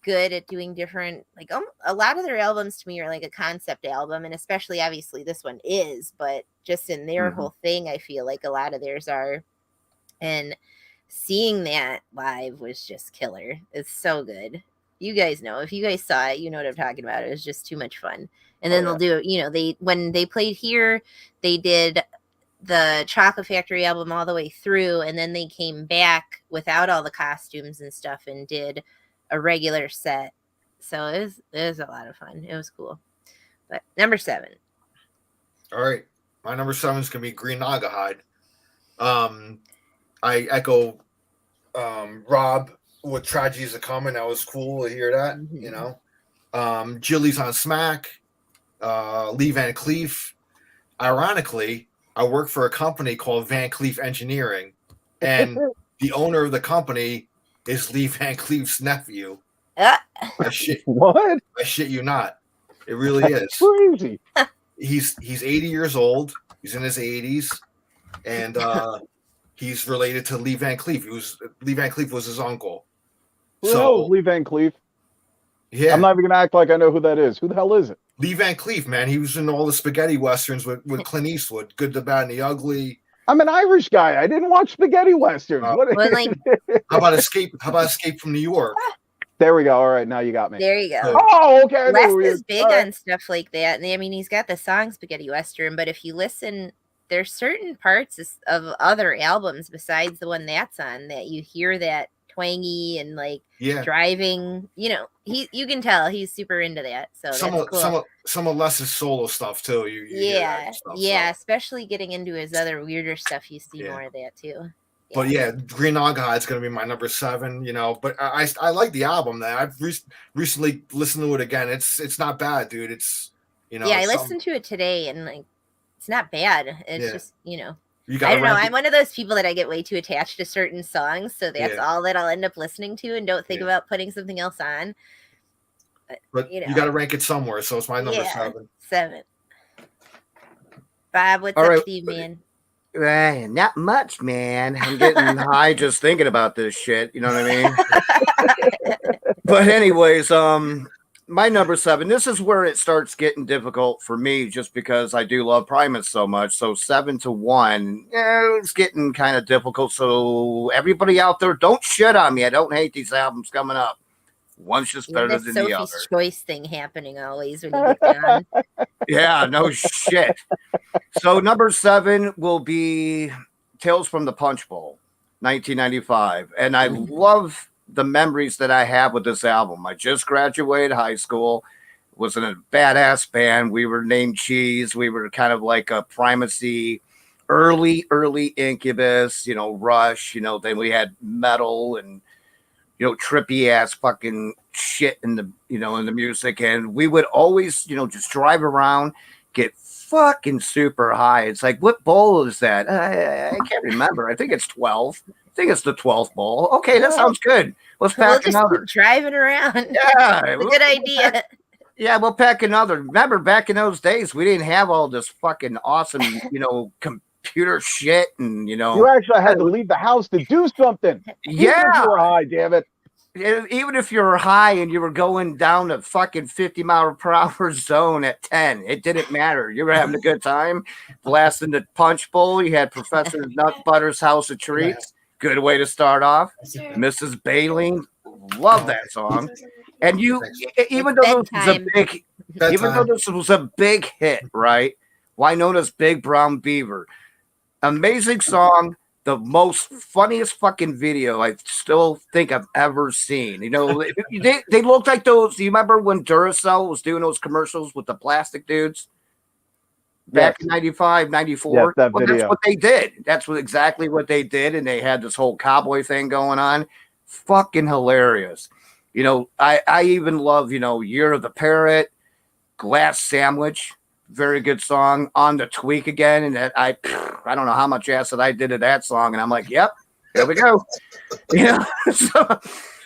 [SPEAKER 2] good at doing different, like, a lot of their albums to me are like a concept album, and especially obviously this one is, but just in their whole thing, I feel like a lot of theirs are. And seeing that live was just killer. It's so good. You guys know. If you guys saw it, you know what I'm talking about. It was just too much fun. And then
[SPEAKER 1] yeah.
[SPEAKER 2] they'll do, when they played here, they did the Chocolate Factory album all the way through, and then they came back without all the costumes and stuff and did a regular set. So it was a lot of fun. It was cool. But number 7.
[SPEAKER 3] All right. My number 7 is going to be Green Nagahide. I echo Rob with Tragedies Are Coming. That was cool to hear that, you know. Jilly's on Smack, Lee Van Cleef. Ironically, I work for a company called Van Cleef Engineering, and the owner of the company is Lee Van Cleef's nephew. I shit you not. It really
[SPEAKER 4] That's
[SPEAKER 3] is.
[SPEAKER 4] crazy.
[SPEAKER 3] He's 80 years old. He's in his 80s, and he's related to Lee Van Cleef. Lee Van Cleef was his uncle.
[SPEAKER 4] Who the hell is Lee Van Cleef?
[SPEAKER 3] Yeah,
[SPEAKER 4] I'm not even gonna act like I know who that is. Who the hell is it?
[SPEAKER 3] Lee Van Cleef, man. He was in all the spaghetti westerns with Clint Eastwood, Good, the Bad, and the Ugly.
[SPEAKER 4] I'm an Irish guy. I didn't watch spaghetti westerns.
[SPEAKER 3] How about Escape? How about Escape from New York?
[SPEAKER 4] There we go. All right, now you got me.
[SPEAKER 2] There you go.
[SPEAKER 4] Oh, okay.
[SPEAKER 2] Les is big on stuff like that. And I mean, he's got the song Spaghetti Western, but if you listen, there's certain parts of other albums besides the one that's on that you hear that twangy and like driving. You know, you can tell he's super into that. So that's cool.
[SPEAKER 3] Some of Les's solo stuff too.
[SPEAKER 2] Especially getting into his other weirder stuff. You see more of that too.
[SPEAKER 3] But yeah, Green Nagahide is going to be my number 7, you know. But I like the album. That I've recently listened to it again. It's not bad, dude. It's, you know.
[SPEAKER 2] Yeah, I listened to it today, and like, it's not bad. It's just, you know.
[SPEAKER 3] I
[SPEAKER 2] don't know. I'm one of those people that I get way too attached to certain songs, so that's all that I'll end up listening to, and don't think about putting something else on.
[SPEAKER 3] But you got to rank it somewhere, so it's my number 7.
[SPEAKER 2] 7. Bob, what's up to you, man?
[SPEAKER 1] Not much, man. I'm getting high just thinking about this shit. You know what I mean? But anyways, my number 7. This is where it starts getting difficult for me, just because I do love Primus so much. So 7 to 1, it's getting kind of difficult. So everybody out there, don't shit on me. I don't hate these albums coming up. One's just better than the other.
[SPEAKER 2] Sophie's Choice thing happening always when you get down.
[SPEAKER 1] Yeah, no shit. So number 7 will be Tales from the Punch Bowl, 1995. And I love the memories that I have with this album. I just graduated high school, was in a badass band. We were named Cheese. We were kind of like a Primacy, early Incubus, you know, Rush, you know, then we had metal and, you know, trippy ass fucking shit in the, you know, in the music. And we would always, you know, just drive around, get fucking super high. It's like, what bowl is that? I can't remember. I think it's 12. I think it's the 12th bowl. Okay, that sounds good. Let's pack another.
[SPEAKER 2] Keep driving around.
[SPEAKER 1] Yeah.
[SPEAKER 2] It's a good idea.
[SPEAKER 1] Yeah, we'll pack another. Remember, back in those days, we didn't have all this fucking awesome, you know, computer shit, and you know,
[SPEAKER 4] you actually had to leave the house to do something.
[SPEAKER 1] Yeah,
[SPEAKER 4] you were high, damn it.
[SPEAKER 1] Even if you were high and you were going down a fucking 50-mile-per-hour zone at 10, it didn't matter. You were having a good time, blasting the Punch Bowl. You had Professor Nutbutter's House of Treats. Good way to start off. Mrs. Bailey, love that song. And you, even though this was a big hit, right? Why known as Big Brown Beaver? Amazing song. The most funniest fucking video I still think I've ever seen. You know, they looked like those. Do you remember when Duracell was doing those commercials with the plastic dudes back in 95, 94?
[SPEAKER 4] Yes,
[SPEAKER 1] Well, that's what they did. That's exactly what they did. And they had this whole cowboy thing going on. Fucking hilarious. You know, I even love, you know, Year of the Parrot, Glass Sandwich. Very good song. On the Tweak Again, and that I don't know how much acid I did to that song, and I'm like, yep, there we go. You know, so,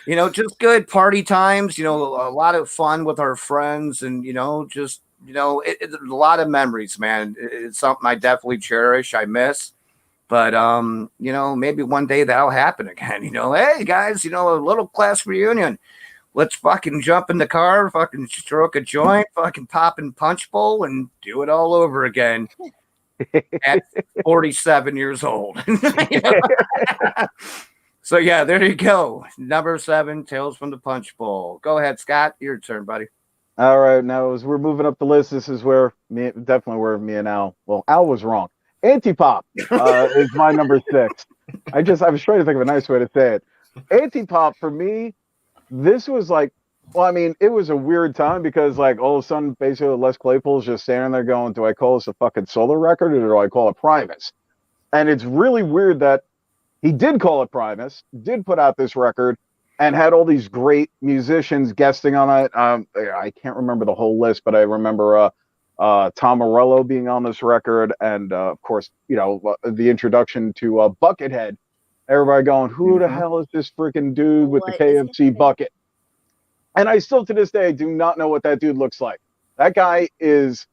[SPEAKER 1] you know, just good party times. You know, a lot of fun with our friends, and you know, just you know, it's a lot of memories, man. It's something I definitely cherish. I miss, but you know, maybe one day that'll happen again. You know, hey guys, you know, a little class reunion. Let's fucking jump in the car, fucking stroke a joint, fucking pop in Punch Bowl, and do it all over again at 47 years old. So yeah, there you go. Number 7, Tales from the Punch Bowl. Go ahead, Scott. Your turn, buddy.
[SPEAKER 4] All right, now as we're moving up the list, this is where definitely where me and Al. Well, Al was wrong. Antipop is my number 6. I was trying to think of a nice way to say it. Antipop for me, this was like, well, I mean, it was a weird time because like all of a sudden, basically, Les Claypool's just standing there going, "Do I call this a fucking solo record or do I call it Primus?" And it's really weird that he did call it Primus, did put out this record, and had all these great musicians guesting on it. I can't remember the whole list, but I remember Tom Morello being on this record, and of course, the introduction to Buckethead. Everybody going, "Who the hell is this freaking dude with the KFC bucket?" And I still, to this day, do not know what that dude looks like. That guy is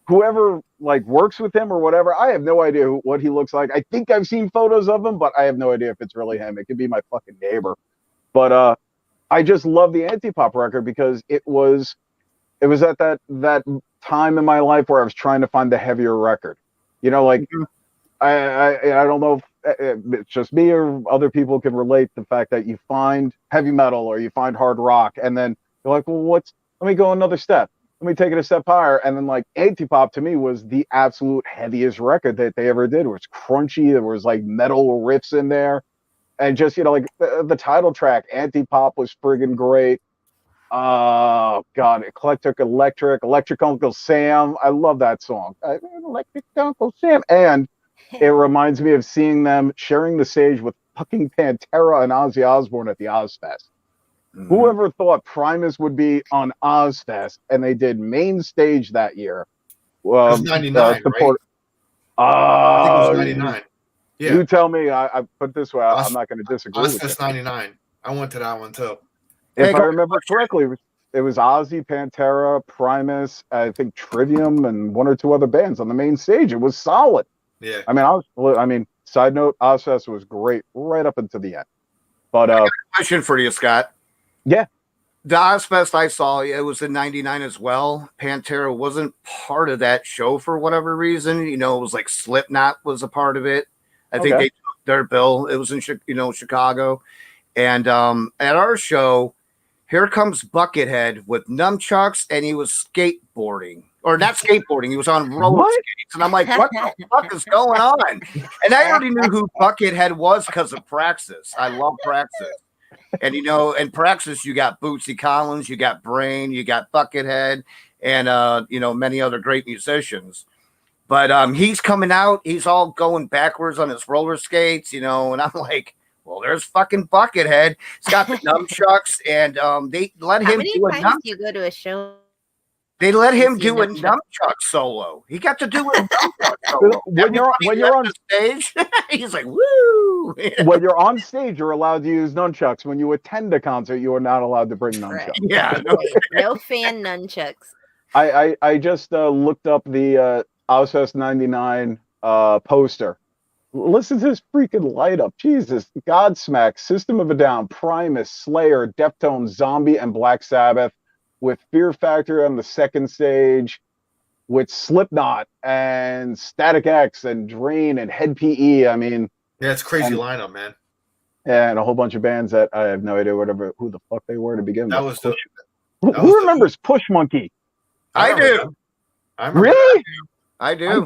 [SPEAKER 4] whoever like works with him or whatever. I have no idea what he looks like. I think I've seen photos of him, but I have no idea if it's really him. It could be my fucking neighbor. But I just love the Antipop record because it was at that time in my life where I was trying to find the heavier record. Like I don't know if it's just me or other people can relate the fact that you find heavy metal or you find hard rock and then you're like, well, let me go another step. Let me take it a step higher. And then like Antipop to me was the absolute heaviest record that they ever did. It was crunchy. There was like metal riffs in there. And just, like the title track, Antipop was friggin' great. Oh, God, Eclectic Uncle Sam. I love that song. Electric Uncle Sam. And it reminds me of seeing them sharing the stage with fucking Pantera and Ozzy Osbourne at the Ozfest. Mm-hmm. Whoever thought Primus would be on Ozfest, and they did main stage that year.
[SPEAKER 3] It was 99, right? I think it was 99. Yeah.
[SPEAKER 4] You tell me. I put it this way. I'm not going to disagree with you.
[SPEAKER 3] Ozfest 99. I went to that one too.
[SPEAKER 4] If I remember correctly, it was Ozzy, Pantera, Primus, I think Trivium, and one or two other bands on the main stage. It was solid.
[SPEAKER 3] Yeah.
[SPEAKER 4] I mean, side note, Ozfest was great right up until the end. But
[SPEAKER 1] I got a question for you, Scott.
[SPEAKER 4] Yeah.
[SPEAKER 1] The Ozfest I saw, it was in 99 as well. Pantera wasn't part of that show for whatever reason. It was like Slipknot was a part of it. I think they took their bill. It was in Chicago. And at our show, here comes Buckethead with nunchucks, and he was skateboarding. Or not skateboarding, he was on roller skates. And I'm like, what the fuck is going on? And I already knew who Buckethead was because of Praxis. I love Praxis. And, in Praxis, you got Bootsy Collins, you got Brain, you got Buckethead, and, many other great musicians. But he's coming out. He's all going backwards on his roller skates, and I'm like, well, there's fucking Buckethead. He's got the nunchucks, and they let him do a nunchuck. How many times
[SPEAKER 2] do you go to a show?
[SPEAKER 1] They let him do a nunchuck solo. He got to do a nunchuck solo.
[SPEAKER 4] When you're on
[SPEAKER 1] the stage, he's like, woo.
[SPEAKER 4] When you're on stage, you're allowed to use nunchucks. When you attend a concert, you are not allowed to bring nunchucks.
[SPEAKER 2] Right.
[SPEAKER 1] Yeah.
[SPEAKER 2] No fan nunchucks.
[SPEAKER 4] I just looked up the Ozfest 99 poster. Listen to this freaking light up. Jesus. Godsmack, System of a Down, Primus, Slayer, Deftones, Zombie, and Black Sabbath, with Fear Factory on the second stage, with Slipknot and Static X and Drain and Head PE. I mean,
[SPEAKER 3] yeah, it's crazy lineup, man.
[SPEAKER 4] And a whole bunch of bands that I have no idea who the fuck they were to begin with.
[SPEAKER 3] Who
[SPEAKER 4] remembers Push Monkey?
[SPEAKER 1] I do.
[SPEAKER 4] Really?
[SPEAKER 1] I do.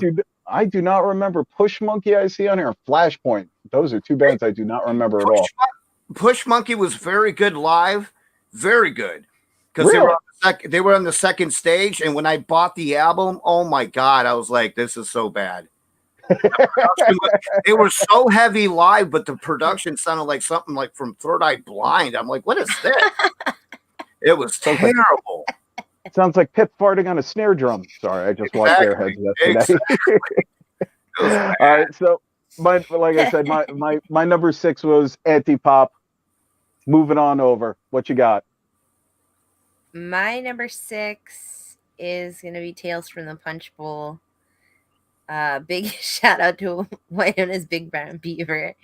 [SPEAKER 4] I do not remember Push Monkey. I see on here Flashpoint. Those are two bands I do not remember at all.
[SPEAKER 1] Push Monkey was very good live, very good, because they were on the second stage. And when I bought the album, oh my god, I was like, this is so bad. They were so heavy live, but the production sounded like something like from Third Eye Blind. I'm like, what is this? It was terrible.
[SPEAKER 4] Sounds like Pip farting on a snare drum. Sorry, I just watched Airheads yesterday. All right, so like I said, my number 6 was Antipop. Moving on over. What you got?
[SPEAKER 2] My number 6 is gonna be Tales from the Punch Bowl. Big shout out to White on his Big Brown Beaver.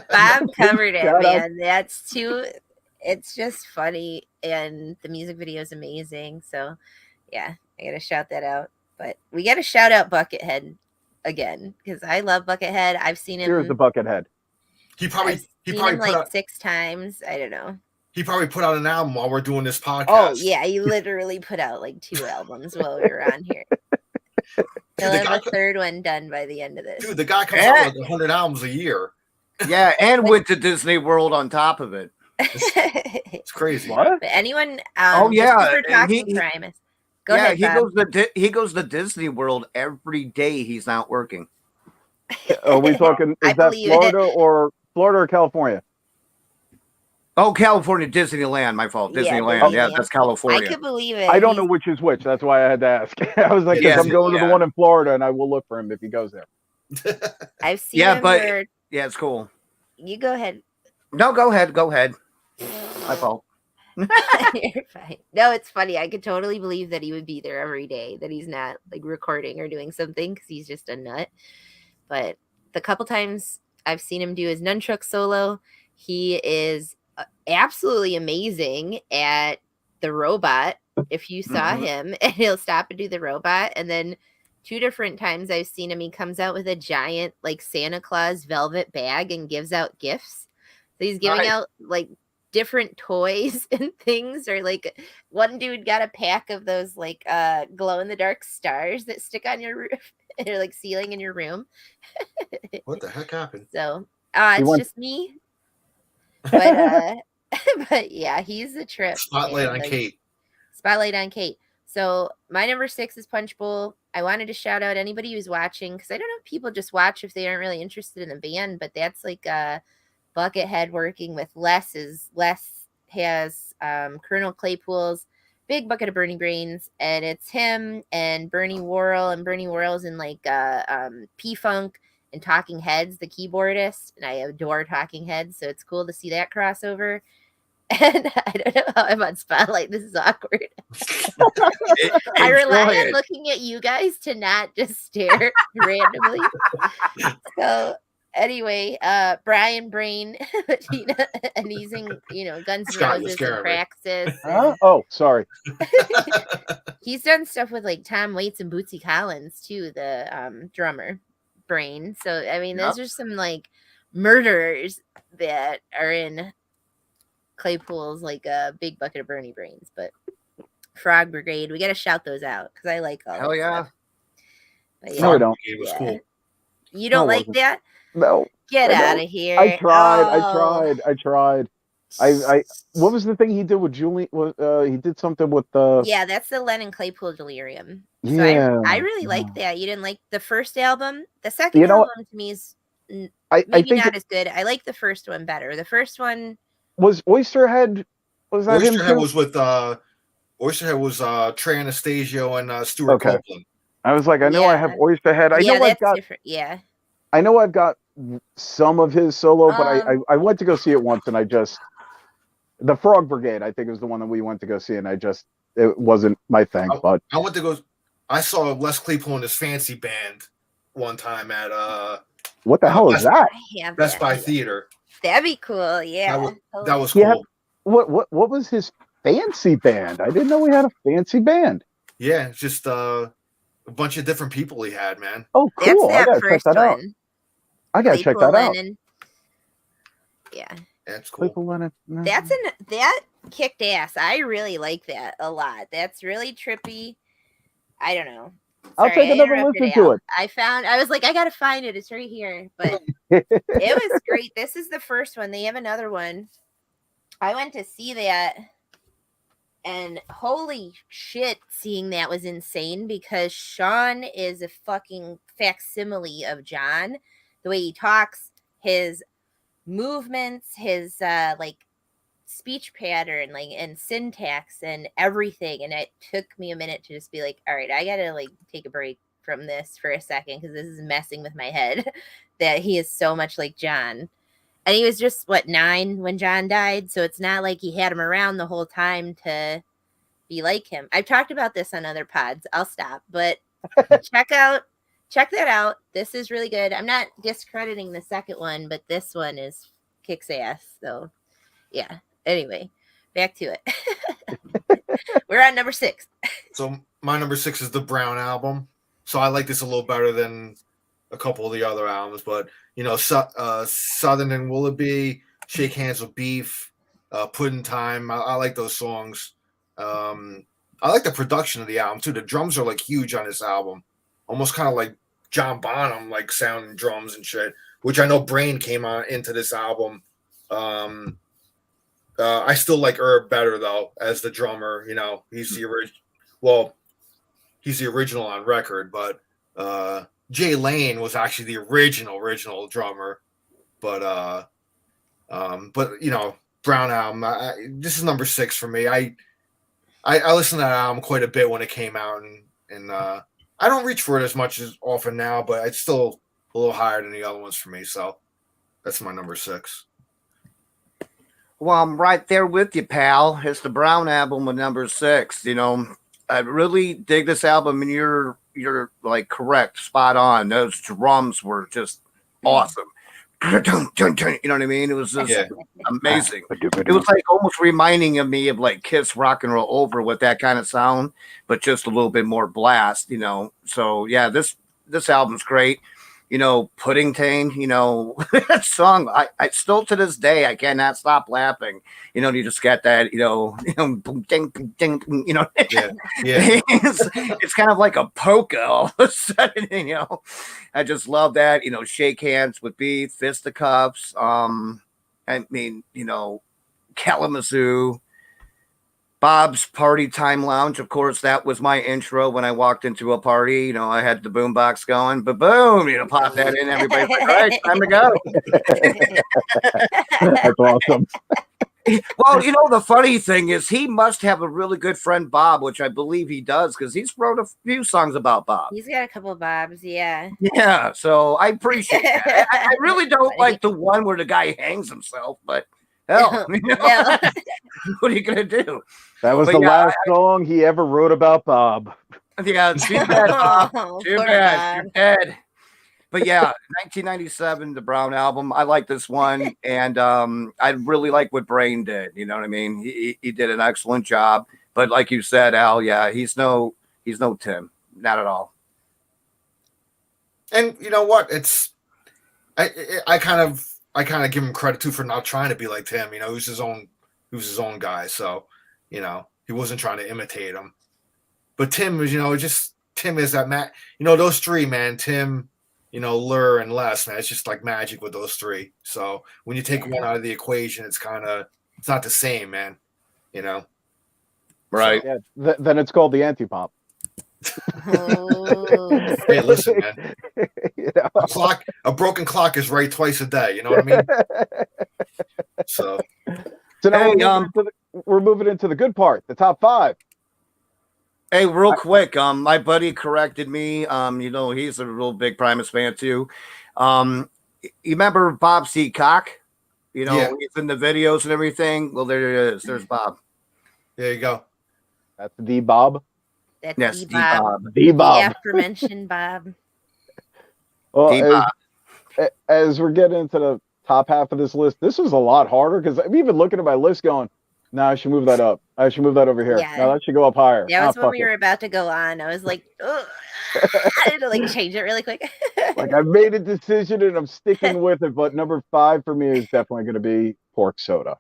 [SPEAKER 2] Bob covered it, man. It's just funny, and the music video is amazing. So, yeah, I gotta shout that out. But we gotta shout out Buckethead again, because I love Buckethead. I've seen him.
[SPEAKER 4] Here's the Buckethead.
[SPEAKER 3] He probably
[SPEAKER 2] I've
[SPEAKER 3] he
[SPEAKER 2] seen
[SPEAKER 3] probably
[SPEAKER 2] him
[SPEAKER 3] put
[SPEAKER 2] like
[SPEAKER 3] out
[SPEAKER 2] 6 times. I don't know.
[SPEAKER 3] he probably put out an album while we're doing this podcast.
[SPEAKER 2] Oh yeah, he literally put out like 2 albums while we were on here. He'll
[SPEAKER 3] Dude,
[SPEAKER 2] have a 3rd one done by the end of this.
[SPEAKER 3] the guy comes out with 100 albums a year.
[SPEAKER 1] Yeah, and went to Disney World on top of it.
[SPEAKER 3] It's crazy.
[SPEAKER 4] What?
[SPEAKER 2] But anyone,
[SPEAKER 1] Oh,
[SPEAKER 2] just 'cause
[SPEAKER 1] yeah,
[SPEAKER 2] we're
[SPEAKER 1] and
[SPEAKER 2] talking
[SPEAKER 1] he-
[SPEAKER 2] Primus. Go ahead,
[SPEAKER 1] he
[SPEAKER 2] Bob.
[SPEAKER 1] goes to Disney World every day. He's not working.
[SPEAKER 4] Are we talking?
[SPEAKER 2] I
[SPEAKER 4] Is that
[SPEAKER 2] believe
[SPEAKER 4] Florida or California?
[SPEAKER 1] Oh, California Disneyland. My fault.
[SPEAKER 2] Yeah,
[SPEAKER 1] Disneyland. Yeah,
[SPEAKER 2] Disneyland.
[SPEAKER 1] that's
[SPEAKER 2] I
[SPEAKER 1] California.
[SPEAKER 2] could believe it.
[SPEAKER 4] I don't know
[SPEAKER 2] He's-
[SPEAKER 4] which is which. That's why I had to ask. I was like,
[SPEAKER 1] Yeah,
[SPEAKER 4] I'm going to the
[SPEAKER 1] yeah.
[SPEAKER 4] one in Florida, and I will look for him if he goes there.
[SPEAKER 2] I've seen
[SPEAKER 1] Yeah,
[SPEAKER 2] him
[SPEAKER 1] but-
[SPEAKER 2] where
[SPEAKER 1] Yeah, it's cool.
[SPEAKER 2] you go ahead.
[SPEAKER 1] No, go ahead. Go ahead. My fault.
[SPEAKER 2] You're fine. No, it's funny. I could totally believe that he would be there every day, that he's not like recording or doing something because he's just a nut. But the couple times I've seen him do his nunchuck solo, he is absolutely amazing at the robot. If you saw
[SPEAKER 1] Mhm.
[SPEAKER 2] him, and he'll stop and do the robot. And then 2 different times I've seen him, he comes out with a giant like Santa Claus velvet bag and gives out gifts. So he's giving
[SPEAKER 1] Nice.
[SPEAKER 2] out like different toys and things, or like one dude got a pack of those like glow in the dark stars that stick on your roof or like ceiling in your room.
[SPEAKER 3] What the heck happened?
[SPEAKER 2] So
[SPEAKER 4] He
[SPEAKER 2] it's
[SPEAKER 4] went-
[SPEAKER 2] just me. But but yeah, he's a trip.
[SPEAKER 3] Spotlight
[SPEAKER 2] and,
[SPEAKER 3] on
[SPEAKER 2] like,
[SPEAKER 3] Kate.
[SPEAKER 2] Spotlight on Kate. So my number 6 is Punch Bowl. I wanted to shout out anybody who's watching, because I don't know if people just watch if they aren't really interested in the band, but that's like Buckethead working with Les. Les has Colonel Claypool's Big Bucket of Bernie Brains, and it's him and Bernie Worrell, and Bernie Worrell's in like P-Funk and Talking Heads, the keyboardist, and I adore Talking Heads, so it's cool to see that crossover. And I don't know how I'm on Spotlight. This is awkward. I rely
[SPEAKER 1] Enjoy
[SPEAKER 2] on
[SPEAKER 1] it.
[SPEAKER 2] looking at you guys to not just stare randomly. So anyway, Brian Brain, and he's in, Guns N'
[SPEAKER 3] Scott, you're
[SPEAKER 2] Roses
[SPEAKER 3] scaring
[SPEAKER 2] and
[SPEAKER 3] me.
[SPEAKER 2] Praxis.
[SPEAKER 4] Huh? Oh, sorry.
[SPEAKER 2] He's done stuff with like Tom Waits and Bootsy Collins too, the drummer Brain. So I mean, those are some like murderers that are in Claypool's like a Big Bucket of Bernie Brains. But Frog Brigade, we got to shout those out because I like all
[SPEAKER 1] Hell
[SPEAKER 2] that
[SPEAKER 1] yeah.
[SPEAKER 2] stuff. But
[SPEAKER 4] No, we don't.
[SPEAKER 3] It was
[SPEAKER 2] Yeah.
[SPEAKER 3] cool.
[SPEAKER 2] You don't
[SPEAKER 4] No, it
[SPEAKER 2] like
[SPEAKER 4] wasn't.
[SPEAKER 2] that?
[SPEAKER 4] No,
[SPEAKER 2] Get
[SPEAKER 4] I know.
[SPEAKER 2] out of here.
[SPEAKER 4] I tried.
[SPEAKER 2] Oh.
[SPEAKER 4] I tried. What was the thing he did with Julie? He did something with
[SPEAKER 2] Yeah, that's the Lennon Claypool Delirium. So
[SPEAKER 4] Yeah.
[SPEAKER 2] I really like that. You didn't like the first album? The second
[SPEAKER 4] You know what?
[SPEAKER 2] album to me is
[SPEAKER 4] I
[SPEAKER 2] maybe
[SPEAKER 4] think
[SPEAKER 2] not as good. I like the first one better. The first one,
[SPEAKER 4] was Oysterhead. Was that him
[SPEAKER 3] Oysterhead
[SPEAKER 4] too?
[SPEAKER 3] was with Oysterhead was Trey Anastasio and Stuart
[SPEAKER 4] Okay.
[SPEAKER 3] Copeland.
[SPEAKER 4] I was like, I know I have
[SPEAKER 2] Yeah.
[SPEAKER 4] Oysterhead. I
[SPEAKER 2] yeah,
[SPEAKER 4] know I've
[SPEAKER 2] that's
[SPEAKER 4] got.
[SPEAKER 2] different. Yeah.
[SPEAKER 4] I know I've got some of his solo, but I went to go see it once, and the Frog Brigade, I think, was the one that we went to go see, and it wasn't my thing.
[SPEAKER 3] Oh.
[SPEAKER 4] But
[SPEAKER 3] I went to go. I saw Les Claypool and his fancy band one time at
[SPEAKER 4] what the hell is that?
[SPEAKER 2] I have
[SPEAKER 3] Best
[SPEAKER 2] that.
[SPEAKER 3] Buy Theater.
[SPEAKER 2] That'd be cool. Yeah.
[SPEAKER 3] That was cool.
[SPEAKER 4] Yeah. What was his fancy band? I didn't know we had a fancy band.
[SPEAKER 3] Yeah, it's just a bunch of different people he had, man.
[SPEAKER 4] Oh,
[SPEAKER 2] That's
[SPEAKER 4] cool! I
[SPEAKER 2] that
[SPEAKER 4] gotta check
[SPEAKER 2] first
[SPEAKER 4] that out.
[SPEAKER 2] one.
[SPEAKER 4] I gotta check
[SPEAKER 2] Claypool
[SPEAKER 4] that out.
[SPEAKER 2] Lennon. Yeah.
[SPEAKER 3] That's cool.
[SPEAKER 4] Claypool Lennon.
[SPEAKER 2] That kicked ass. I really like that a lot. That's really trippy. I don't know.
[SPEAKER 4] I'll
[SPEAKER 2] Sorry,
[SPEAKER 4] take
[SPEAKER 2] I
[SPEAKER 4] another
[SPEAKER 2] interrupted
[SPEAKER 4] listen to
[SPEAKER 2] Al.
[SPEAKER 4] it.
[SPEAKER 2] I was like, I gotta find it. It's right here. But it was great. This is the first one. They have another one. I went to see that, and holy shit, seeing that was insane because Sean is a fucking facsimile of John. The way he talks, his movements, his like speech pattern, like, and syntax and everything. And it took me a minute to just be like, all right, I gotta like take a break from this for a second because this is messing with my head that he is so much like John. And he was just 9 when John died, so it's not like he had him around the whole time to be like him. I've talked about this on other pods. I'll stop, but check that out. This is really good. I'm not discrediting the second one, but this one is kicks ass. So yeah. Anyway, back to it. We're on number 6.
[SPEAKER 3] So my number 6 is the Brown album. So I like this a little better than a couple of the other albums, but Southern and Willoughby, Shake Hands with Beef, Puddin' Time. I like those songs. I like the production of the album too. The drums are like huge on this album, almost kind of like John Bonham like sounding drums and shit. Which I know Brain came on into this album. I still like Herb better though as the drummer. You know, he's the original. Well, he's the original on record, but Jay Lane was actually the original drummer. But you know, Brown album. This is number 6 for me. I listened to that album quite a bit when it came out, and I don't reach for it as much as often now, but it's still a little higher than the other ones for me. So that's my number 6.
[SPEAKER 1] Well, I'm right there with you, pal. It's the Brown album with number 6. You know, I really dig this album, and you're like correct, spot on. Those drums were just awesome. You know what I mean? It was just amazing. It was like almost reminding of me of like Kiss Rock and Roll Over with that kind of sound, but just a little bit more blast, you know. So yeah, this album's great. You know, Puddington, you know, that song, I still to this day, I cannot stop laughing. You know, you just got that, you know, boom, ding, boom, ding, boom, you know.
[SPEAKER 3] Yeah.
[SPEAKER 1] It's kind of like a polka all of a sudden, you know. I just love that, you know, Shake Hands with Beef, Fisticuffs. I mean, you know, Kalamazoo. Bob's Party Time Lounge, of course, that was my intro when I walked into a party. You know, I had the boombox going, but boom, you know, pop that in. Everybody's like, all right, time to go.
[SPEAKER 4] That's awesome.
[SPEAKER 1] Well, you know, the funny thing is he must have a really good friend, Bob, which I believe he does because he's wrote a few songs about Bob.
[SPEAKER 2] He's got a couple of Bobs, yeah.
[SPEAKER 1] Yeah, so I appreciate that. I really don't like the one where the guy hangs himself, but hell, you know, what are you going to do?
[SPEAKER 4] That was the last song he ever wrote about Bob.
[SPEAKER 1] Yeah, too bad, Bob. Too bad.
[SPEAKER 2] Bob.
[SPEAKER 1] You're dead. But yeah, 1997, the Brown album. I like this one, and I really like what Brain did. You know what I mean? He did an excellent job. But like you said, Al, yeah, he's no Tim, not at all.
[SPEAKER 3] And you know what? I kind of give him credit too for not trying to be like Tim. You know, he was his own guy. So, you know, he wasn't trying to imitate him. But Tim was, you know, Tim is that you know, those three, man, Tim, you know, Lur and Les, man, it's just like magic with those three. So when you take one out of the equation, it's not the same, man. You know?
[SPEAKER 1] Right.
[SPEAKER 3] So,
[SPEAKER 4] yeah, then it's called the Antipop.
[SPEAKER 2] Oh.
[SPEAKER 3] Hey, listen, man.
[SPEAKER 4] You know?
[SPEAKER 3] A broken clock is right twice a day. You know what I mean? So
[SPEAKER 4] now
[SPEAKER 1] hey,
[SPEAKER 4] we're moving into the good part, the top 5.
[SPEAKER 1] Hey, real quick, my buddy corrected me. You know, he's a real big Primus fan too. You remember Bob C. Cock? You know, he's in the videos and everything. Well, there it is. There's Bob.
[SPEAKER 3] there you go.
[SPEAKER 4] That's the Bob.
[SPEAKER 2] That's
[SPEAKER 1] Yes,
[SPEAKER 2] the
[SPEAKER 1] the
[SPEAKER 2] Bob.
[SPEAKER 1] Bob.
[SPEAKER 4] The Bob.
[SPEAKER 2] The aforementioned Bob.
[SPEAKER 4] Well, as we're getting into the top half of this list, this was a lot harder because I'm even looking at my list going, no, I should move that up. I should move that over here.
[SPEAKER 2] Yeah.
[SPEAKER 4] No, that should go up higher.
[SPEAKER 2] That was when
[SPEAKER 4] fuck
[SPEAKER 2] we
[SPEAKER 4] it.
[SPEAKER 2] were about to go on. I was like, ugh. I had to like change it really quick.
[SPEAKER 4] Like I made a decision and I'm sticking with it. But number 5 for me is definitely going to be Pork Soda.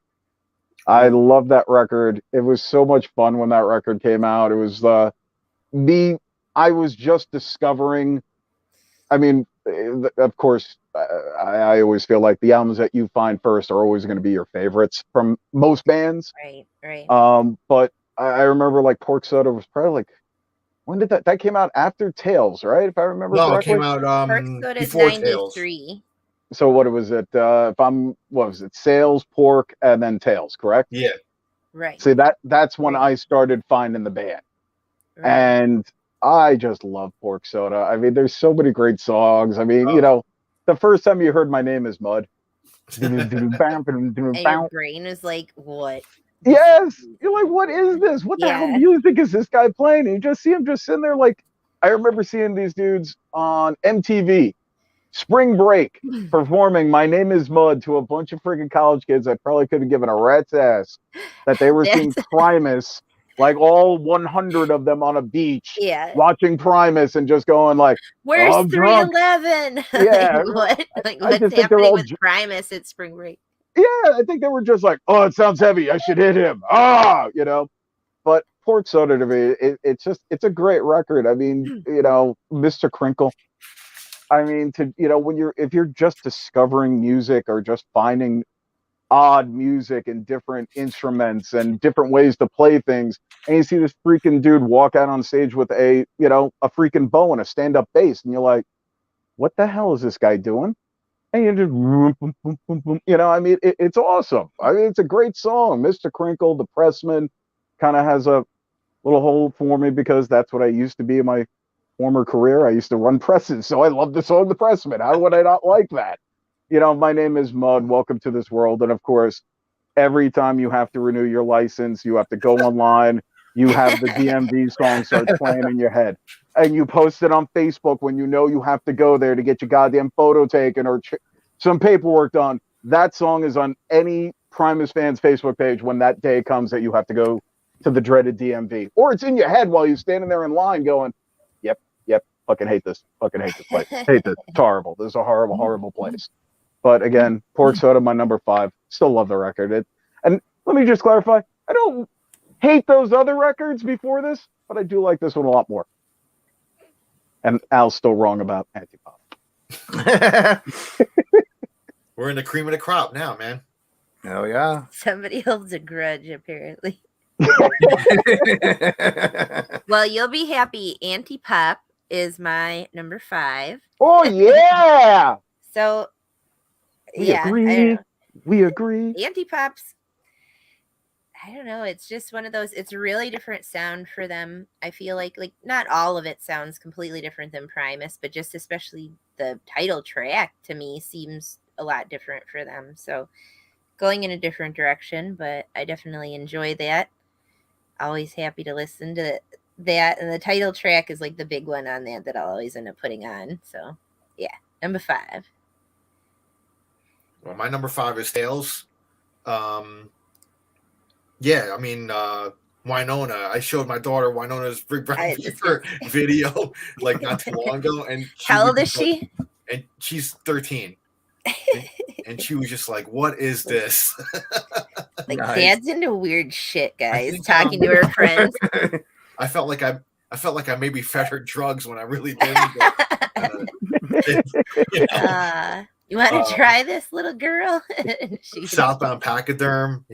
[SPEAKER 4] I love that record. It was so much fun when that record came out. It was I was just discovering. I mean, of course, I always feel like the albums that you find first are always going to be your favorites from most bands.
[SPEAKER 2] Right.
[SPEAKER 4] But I remember like Pork Soda was probably like, when did that came out after Tales, right? If I remember
[SPEAKER 3] No,
[SPEAKER 4] correctly.
[SPEAKER 3] it came out
[SPEAKER 2] Pork Soda is
[SPEAKER 3] before Tales.
[SPEAKER 2] 93.
[SPEAKER 4] So what was it? What was it? Sales, Pork, and then Tales, correct?
[SPEAKER 3] Yeah.
[SPEAKER 2] Right.
[SPEAKER 4] See that's when I started finding the band.
[SPEAKER 2] right.
[SPEAKER 4] And I just love Pork Soda. I mean, there's so many great songs. I mean, you know, the first time you heard My Name Is Mud.
[SPEAKER 2] And your brain is like, what?
[SPEAKER 4] Yes. You're like, what is this? What the hell music is this guy playing? And you just see him just sitting there like, I remember seeing these dudes on MTV, Spring Break, performing My Name Is Mud to a bunch of freaking college kids that probably could have given a rat's ass that they were seeing Primus like all 100 of them on a beach,
[SPEAKER 2] Yeah.
[SPEAKER 4] watching Primus and just going like,
[SPEAKER 2] Where's
[SPEAKER 4] I'm drunk.
[SPEAKER 2] 311?
[SPEAKER 4] Yeah.
[SPEAKER 2] What's
[SPEAKER 4] just think they're
[SPEAKER 2] happening
[SPEAKER 4] all
[SPEAKER 2] with Primus at spring break?
[SPEAKER 4] Yeah, I think they were just like, oh, it sounds heavy. I should hit him. But Port Soda to me, it's a great record. I mean, Mr. Crinkle. I mean, if you're just discovering music or just finding odd music and different instruments and different ways to play things, and you see this freaking dude walk out on stage with a freaking bow and a stand-up bass, and you're like, what the hell is this guy doing? And you just, I mean, it's awesome. I mean, it's a great song. Mr. Crinkle, the Pressman, kind of has a little hold for me because that's what I used to be in my former career. I used to run presses, so I love the song The Pressman. How would I not like that? My name is Mud. Welcome to this world. And of course, every time you have to renew your license, you have to go online. You have the DMV song start playing in your head. And you post it on Facebook when you have to go there to get your goddamn photo taken or some paperwork done. That song is on any Primus fans Facebook page when that day comes that you have to go to the dreaded DMV. Or it's in your head while you're standing there in line going, yep, fucking hate this place. Hate this. It's horrible. This is a horrible, horrible place. But again, Pork Soda, my number 5. Still love the record. And let me just clarify, I don't hate those other records before this, but I do like this one a lot more. And Al's still wrong about Antipop.
[SPEAKER 3] We're in the cream of the crop now, man.
[SPEAKER 1] Oh yeah.
[SPEAKER 2] Somebody holds a grudge, apparently. Well, you'll be happy. Antipop is my number 5.
[SPEAKER 4] Oh yeah.
[SPEAKER 2] So
[SPEAKER 4] We agree. We agree.
[SPEAKER 2] Antipop's, I don't know, it's just one of those, it's a really different sound for them. I feel like not all of it sounds completely different than Primus, but just especially the title track to me seems a lot different for them. So going in a different direction, but I definitely enjoy that. Always happy to listen to that. And the title track is like the big one on that I'll always end up putting on. So yeah, number 5.
[SPEAKER 3] Well, my number 5 is Tails. Yeah, I mean, Winona. I showed my daughter Winona's Big Brown Beaver video like not too long ago, and
[SPEAKER 2] how old is she?
[SPEAKER 3] And she's 13, and she was just like, "What is this?"
[SPEAKER 2] Like
[SPEAKER 1] Nice.
[SPEAKER 2] Dad's into weird shit, guys. Talking to her friends.
[SPEAKER 3] I felt like I maybe fed her drugs when I really didn't. But,
[SPEAKER 2] you want to try this, little girl?
[SPEAKER 3] Southbound Pachyderm,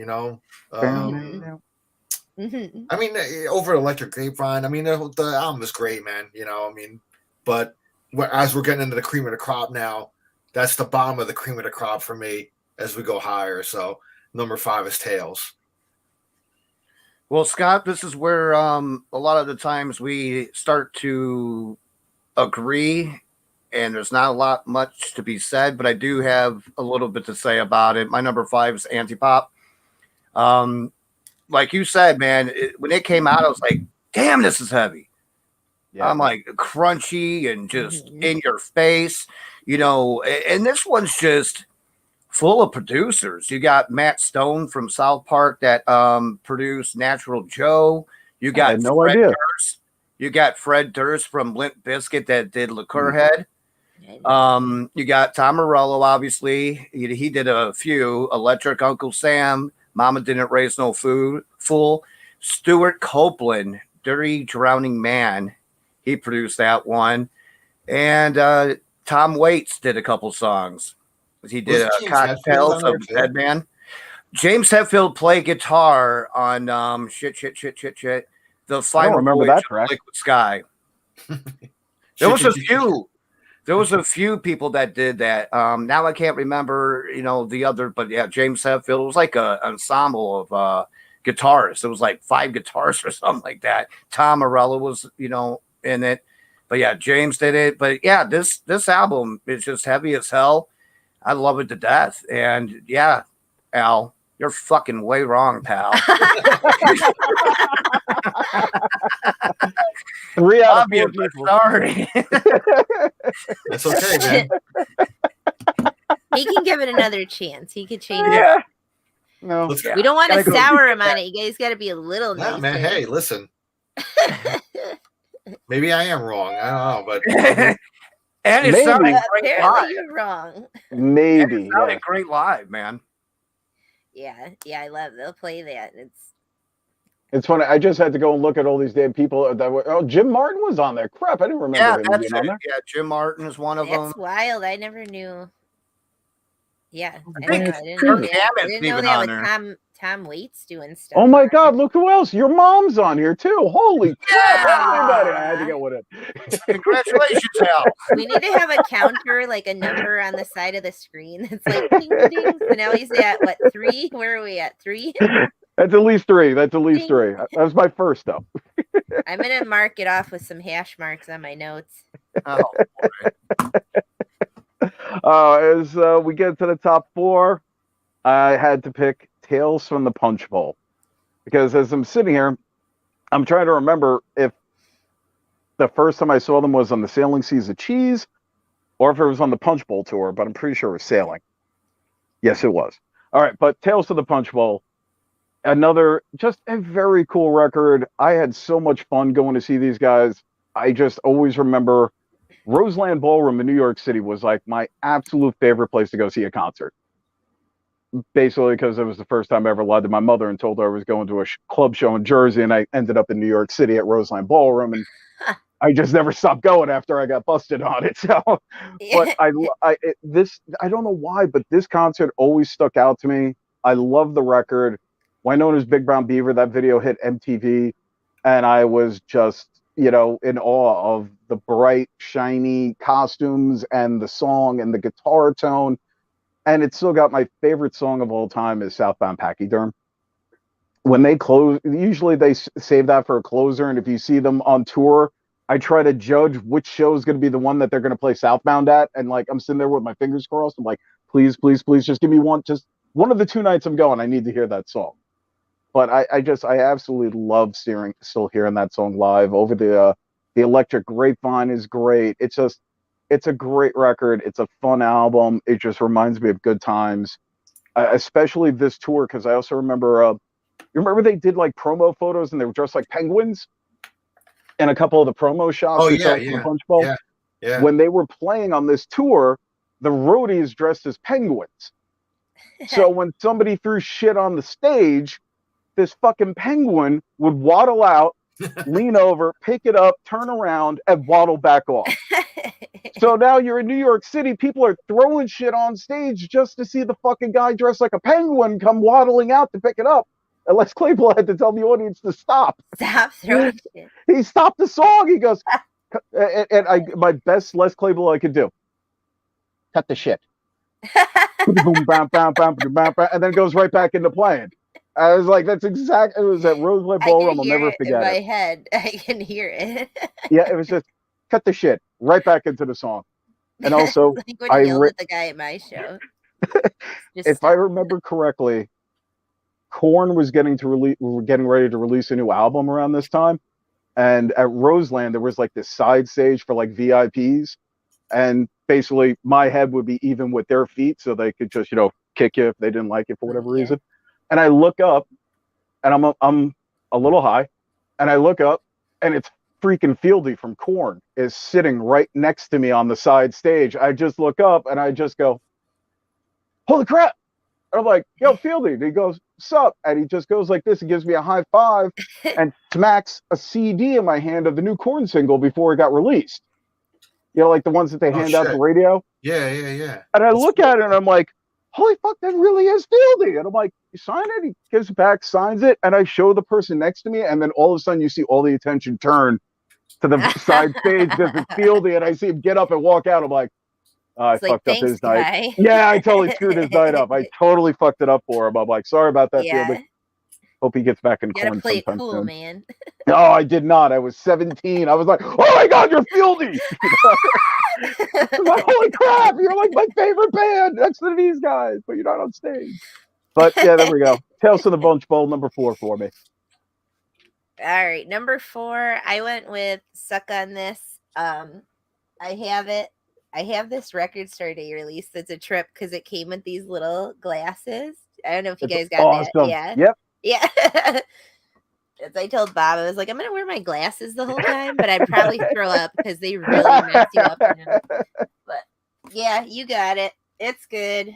[SPEAKER 2] Mm-hmm.
[SPEAKER 3] I mean, over Electric Grapevine. I mean, the album is great, man. I mean, but as we're getting into the cream of the crop now, that's the bottom of the cream of the crop for me as we go higher. So number 5 is Tails.
[SPEAKER 1] Well, Scott, this is where a lot of the times we start to agree, and there's not a lot much to be said, but I do have a little bit to say about it. My number 5 is Antipop. Like you said, man, when it came out, I was like, damn, this is heavy. Yeah. I'm like crunchy and just in your face, and this one's just full of producers. You got Matt Stone from South Park that produced Natural Joe. You got Durst. You got Fred Durst from Limp Bizkit that did Lockerhead. You got Tom Morello, obviously. He did a few. Electric Uncle Sam, Mama Didn't Raise No Fool. Stuart Copeland, Dirty Drowning Man. He produced that one. And Tom Waits did a couple songs. He did Cocktails of Dead Man. James Hetfield played guitar on shit. The final voyage of Liquid Sky. There was a few people that did that. Now I can't remember, the other, but yeah, James Hetfield. It was like an ensemble of guitarists. It was like 5 guitarists or something like that. Tom Morello was, in it. But yeah, James did it. But yeah, this album is just heavy as hell. I love it to death. And yeah, Al, you're fucking way wrong, pal.
[SPEAKER 4] 3 out of 4 people.
[SPEAKER 1] Sorry.
[SPEAKER 3] That's okay, man.
[SPEAKER 2] He can give it another chance. He could change it.
[SPEAKER 4] No.
[SPEAKER 3] Let's
[SPEAKER 1] Yeah.
[SPEAKER 2] We don't want to
[SPEAKER 1] Gotta go
[SPEAKER 2] sour
[SPEAKER 1] get
[SPEAKER 2] him on it. You guys got to be a little
[SPEAKER 3] Yeah,
[SPEAKER 2] nicer.
[SPEAKER 3] man. Hey, listen. Maybe I am wrong. I don't know, but
[SPEAKER 1] And it
[SPEAKER 4] Maybe.
[SPEAKER 1] sounded great
[SPEAKER 2] Apparently
[SPEAKER 1] live.
[SPEAKER 2] you're wrong.
[SPEAKER 4] Maybe.
[SPEAKER 1] It sounded
[SPEAKER 4] Yeah.
[SPEAKER 1] great live, man.
[SPEAKER 2] Yeah, I love. They'll play that.
[SPEAKER 4] It's funny. I just had to go and look at all these damn people that were. Oh, Jim Martin was on there. Crap, I didn't remember
[SPEAKER 1] Yeah,
[SPEAKER 4] him
[SPEAKER 1] that's
[SPEAKER 4] being on
[SPEAKER 1] it.
[SPEAKER 4] there.
[SPEAKER 1] Yeah, Jim Martin is one of them.
[SPEAKER 2] That's wild. I never knew. Yeah, I
[SPEAKER 1] think
[SPEAKER 2] didn't know. I didn't
[SPEAKER 1] Kirk
[SPEAKER 2] know that.
[SPEAKER 1] Hammett's
[SPEAKER 2] I didn't know
[SPEAKER 1] even
[SPEAKER 2] that
[SPEAKER 1] on
[SPEAKER 2] with
[SPEAKER 1] there.
[SPEAKER 2] Tom Waits doing stuff.
[SPEAKER 4] Oh my
[SPEAKER 2] on
[SPEAKER 4] God!
[SPEAKER 2] it.
[SPEAKER 4] Look who else! Your mom's on here too. Holy crap!
[SPEAKER 1] Yeah!
[SPEAKER 4] Everybody! I had to get one in.
[SPEAKER 1] Congratulations, Hal.
[SPEAKER 2] We need to have a counter, like a number on the side of the screen. It's like ding ding. So now he's at what, 3? Where are we at? 3?
[SPEAKER 4] That's at least 3. That's at least
[SPEAKER 2] Ding.
[SPEAKER 4] 3. That was my first though.
[SPEAKER 2] I'm gonna mark it off with some hash marks on my notes.
[SPEAKER 1] Oh,
[SPEAKER 4] As we get to the top 4, I had to pick Tales from the Punch Bowl because as I'm sitting here, I'm trying to remember if the first time I saw them was on the Sailing Seas of Cheese or if it was on the Punch Bowl tour, but I'm pretty sure it was Sailing. Yes, it was. All right, but Tales from the Punch Bowl, another just a very cool record. I had so much fun going to see these guys. I just always remember Roseland Ballroom in New York City was like my absolute favorite place to go see a concert. Basically, because it was the first time I ever lied to my mother and told her I was going to a club show in Jersey, and I ended up in New York City at Roseland Ballroom, and I just never stopped going after I got busted on it. So, but I don't know why, but this concert always stuck out to me. I love the record. Wynonna's Big Brown Beaver, that video hit MTV, and I was just, in awe of the bright, shiny costumes and the song and the guitar tone. And it's still got my favorite song of all time is Southbound Pachyderm. When they close, usually they save that for a closer. And if you see them on tour, I try to judge which show is going to be the one that they're going to play Southbound at. And like, I'm sitting there with my fingers crossed. I'm like, please, please, please, just give me one. Just one of the 2 nights I'm going. I need to hear that song. But I absolutely love still hearing that song live over the electric grapevine is great. It's a great record. It's a fun album. It just reminds me of good times, especially this tour. Because I also remember, you remember they did like promo photos and they were dressed like penguins in a couple of the promo shots.
[SPEAKER 3] oh
[SPEAKER 4] for
[SPEAKER 3] yeah,
[SPEAKER 4] Tales from the Punch Bowl.
[SPEAKER 3] yeah.
[SPEAKER 4] When they were playing on this tour, the roadies dressed as penguins. So when somebody threw shit on the stage, this fucking penguin would waddle out, lean over, pick it up, turn around, and waddle back off. So now you're in New York City, people are throwing shit on stage just to see the fucking guy dressed like a penguin come waddling out to pick it up. And Les Claypool had to tell the audience to stop.
[SPEAKER 2] Stop throwing shit.
[SPEAKER 4] He stopped the song. He goes, my best Les Claypool I could do. Cut the shit. Boom, bam, bam, bam, bam, bam, and then goes right back into playing. I was like, that's exactly, it was at Roseland Ballroom. I'll never forget it.
[SPEAKER 2] In my head, I can hear it.
[SPEAKER 4] Yeah, it was just cut the shit right back into the song. And also,
[SPEAKER 2] like when you yelled at the guy at my show.
[SPEAKER 4] If I remember correctly, Korn was getting ready to release a new album around this time, and at Roseland there was like this side stage for like VIPs, and basically my head would be even with their feet, so they could just kick you if they didn't like it for whatever reason. And I look up, and I'm a little high, and I look up, and it's freaking Fieldy from Korn is sitting right next to me on the side stage. I just look up, and I just go, "Holy crap!" And I'm like, "Yo, Fieldy." And he goes, "Sup?" And he just goes like this and gives me a high five, and smacks a CD in my hand of the new Korn single before it got released. Like the ones that they hand out the radio.
[SPEAKER 3] Yeah.
[SPEAKER 4] And I look at it, and I'm like, holy fuck, that really is Fieldy. And I'm like, you sign it? He gives it back, signs it, and I show the person next to me, and then all of a sudden you see all the attention turn to the side stage because it's Fieldy, and I see him get up and walk out. I'm like, I fucked up his night. Yeah, I totally screwed his night up. I totally fucked it up for him. I'm like, sorry about that, Fieldy. Hope he gets back in Korn
[SPEAKER 2] play
[SPEAKER 4] sometime
[SPEAKER 2] it cool,
[SPEAKER 4] soon.
[SPEAKER 2] man.
[SPEAKER 4] No, I did not. I was 17. I was like, oh my God, you're Fieldy. I'm like, holy crap, you're like my favorite band next to these guys, but you're not on stage. But yeah, there we go. Tales from the Punch Bowl, number 4 for me.
[SPEAKER 2] All right, number 4, I went with Suck on This. I have it. I have this record store day release that's a trip because it came with these little glasses I don't know if you
[SPEAKER 4] It's
[SPEAKER 2] guys got
[SPEAKER 4] awesome.
[SPEAKER 2] that. Yeah.
[SPEAKER 4] Yep.
[SPEAKER 2] Yeah. As I told Bob, I was like, I'm gonna wear my glasses the whole time, but I'd probably throw up because they really mess you up. But yeah, you got it. It's good.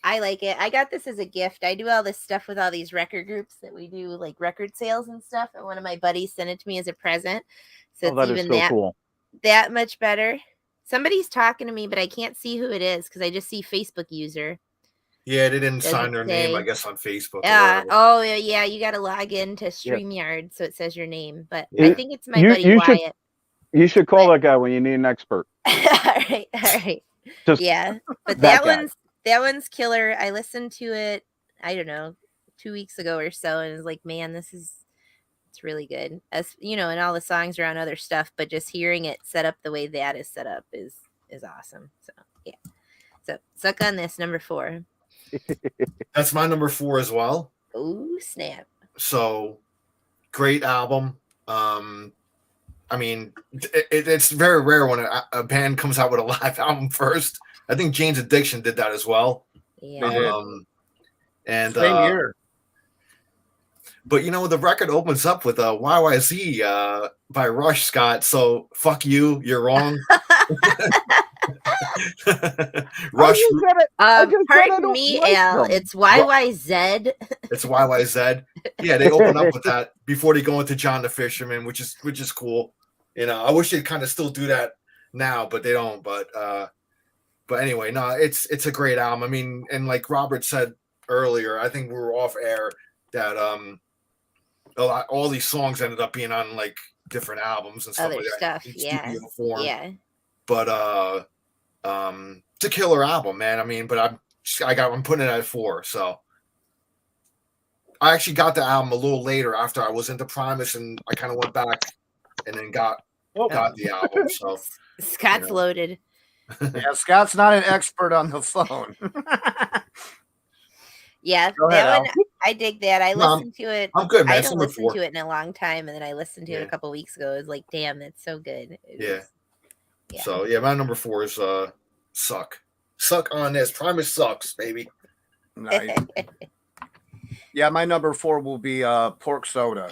[SPEAKER 2] I like it. I got this as a gift. I do all this stuff with all these record groups that we do, like record sales and stuff. And one of my buddies sent it to me as a present. So
[SPEAKER 4] Oh,
[SPEAKER 2] it's
[SPEAKER 4] that is
[SPEAKER 2] even
[SPEAKER 4] so cool.
[SPEAKER 2] that much better. Somebody's talking to me, but I can't see who it is because I just see Facebook user.
[SPEAKER 3] Yeah, they didn't
[SPEAKER 2] Doesn't
[SPEAKER 3] sign their name, I
[SPEAKER 2] say.
[SPEAKER 3] guess, on Facebook.
[SPEAKER 2] Oh yeah, you got to log into StreamYard so it says your name. But I
[SPEAKER 4] You-
[SPEAKER 2] think it's my buddy Wyatt.
[SPEAKER 4] You should call that guy when you need an expert.
[SPEAKER 2] all right.
[SPEAKER 4] Just
[SPEAKER 2] Yeah, but
[SPEAKER 4] that
[SPEAKER 2] that one's killer. I listened to it, I don't know, 2 weeks ago or so, and was like, man, it's really good. As you know, and all the songs are on other stuff, but just hearing it set up the way that is set up is awesome. So yeah. So suck on this, number 4.
[SPEAKER 3] That's my number 4 as well.
[SPEAKER 2] Oh snap!
[SPEAKER 3] So great album. I mean, it's very rare when a band comes out with a live album first. I think Jane's Addiction did that as well.
[SPEAKER 2] Yeah.
[SPEAKER 1] They did.
[SPEAKER 3] And
[SPEAKER 1] Same year.
[SPEAKER 3] But you know, the record opens up with YYZ by Rush, Scott. So fuck you, you're wrong. Rush.
[SPEAKER 2] Pardon me, Al. It's YYZ.
[SPEAKER 3] It's YYZ. Yeah, they open up with that before they go into John the Fisherman, which is cool. You know, I wish they'd kind of still do that now, but they don't. But anyway, no, it's a great album. I mean, and like Robert said earlier, I think we were off air that all these songs ended up being on like different albums and stuff
[SPEAKER 2] Other
[SPEAKER 3] like
[SPEAKER 2] stuff,
[SPEAKER 3] that.
[SPEAKER 2] yeah.
[SPEAKER 3] Form.
[SPEAKER 2] Yeah.
[SPEAKER 3] But it's a killer album, man. I mean, but I'm putting it at 4. So I actually got the album a little later after I was into Primus, and I kind of went back and then got the album. So
[SPEAKER 2] Scott's loaded.
[SPEAKER 1] Yeah, Scott's not an expert on the phone.
[SPEAKER 2] Yeah,
[SPEAKER 1] Go ahead,
[SPEAKER 2] that one,
[SPEAKER 1] Al.
[SPEAKER 2] I dig that. I listened to it.
[SPEAKER 3] I'm good, man.
[SPEAKER 2] I don't listen to it in a long time, and then I listened to it a
[SPEAKER 3] Yeah.
[SPEAKER 2] couple weeks ago. It was like, damn, that's so good.
[SPEAKER 3] Yeah.
[SPEAKER 2] Yeah.
[SPEAKER 3] So yeah, my number 4 is Suck. Suck on this. Primus sucks, baby.
[SPEAKER 1] Nice. Yeah, my number 4 will be Pork Soda.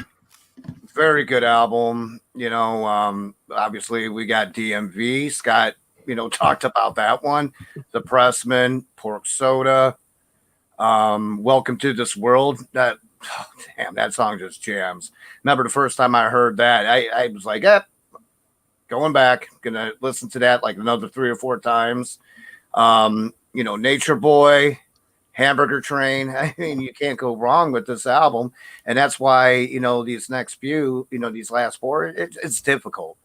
[SPEAKER 1] Very good album. You know, obviously we got DMV. Scott, you know, talked about that one. The Pressman, Pork Soda. Welcome to This World. That song just jams. Remember the first time I heard that, I was like, going back, gonna listen to that like another 3 or 4 times. You know, Nature Boy, Hamburger Train. I mean, you can't go wrong with this album, and that's why, you know, these next few, you know, these last 4, it's difficult,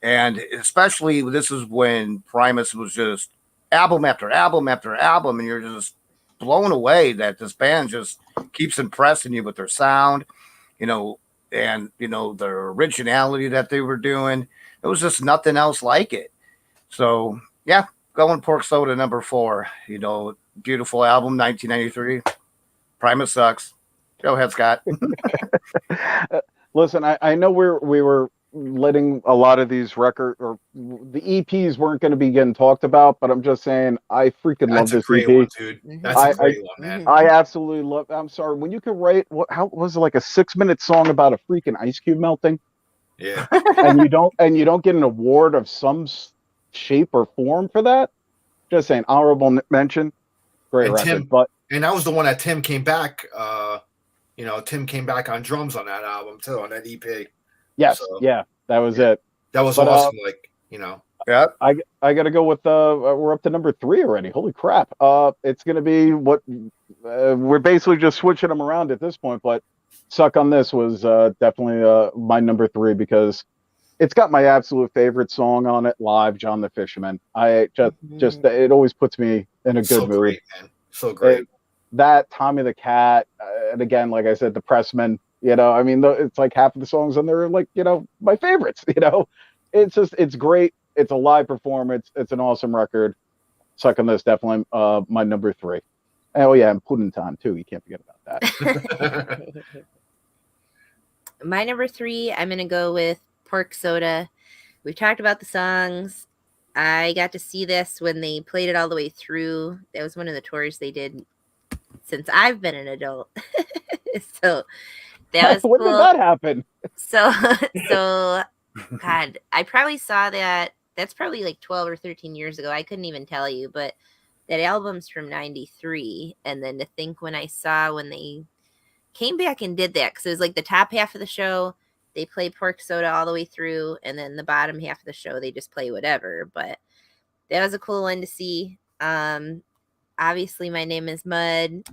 [SPEAKER 1] and especially this is when Primus was just album after album after album, and you're just blown away that this band just keeps impressing you with their sound, you know, and you know their originality that they were doing. It was just nothing else like it. So yeah, going Pork Soda number 4. You know, beautiful album, 1993. Primus sucks. Go ahead, Scott.
[SPEAKER 4] Listen, I know we were letting a lot of these record or the EPs weren't going to be getting talked about, but I'm just saying I freaking love this
[SPEAKER 3] great
[SPEAKER 4] EP.
[SPEAKER 3] one, dude. That's a great one, man.
[SPEAKER 4] I absolutely love. I'm sorry, when you can write how was it, like a 6-minute song about a freaking ice cube melting?
[SPEAKER 3] Yeah.
[SPEAKER 4] and you don't get an award of some shape or form for that. Just saying, honorable mention. Great
[SPEAKER 3] And
[SPEAKER 4] record,
[SPEAKER 3] and that was the one that Tim came back. You know, Tim came back on drums on that album too, on that EP.
[SPEAKER 4] yes,
[SPEAKER 3] So,
[SPEAKER 4] yeah, that was it.
[SPEAKER 3] That was awesome. Like, you know,
[SPEAKER 1] Yeah,
[SPEAKER 4] I got to go with we're up to number 3 already. Holy crap! It's gonna be what we're basically just switching them around at this point, but Suck on This was definitely my number 3 because it's got my absolute favorite song on it, live, John the Fisherman. I just it always puts me in a good mood.
[SPEAKER 3] Great, man. So great.
[SPEAKER 4] That Tommy the Cat, and again, like I said, the Pressman. You know, I mean, it's like half of the songs on there are like, you know, my favorites. You know, it's great. It's a live performance. It's an awesome record. Suck on This, definitely my number 3. Oh yeah, and Pudding Time too. You can't forget about that.
[SPEAKER 2] My number 3, I'm gonna go with Pork Soda. We've talked about the songs. I got to see this when they played it all the way through. That was one of the tours they did. since I've been an adult. So that was
[SPEAKER 4] when
[SPEAKER 2] cool.
[SPEAKER 4] did that happen?
[SPEAKER 2] So God, I probably saw that. That's probably like 12 or 13 years ago. I couldn't even tell you, but that album's from 93. And then to think when they came back and did that, because it was like the top half of the show, they play Pork Soda all the way through. And then the bottom half of the show, they just play whatever. But that was a cool one to see. Obviously, My Name is Mud.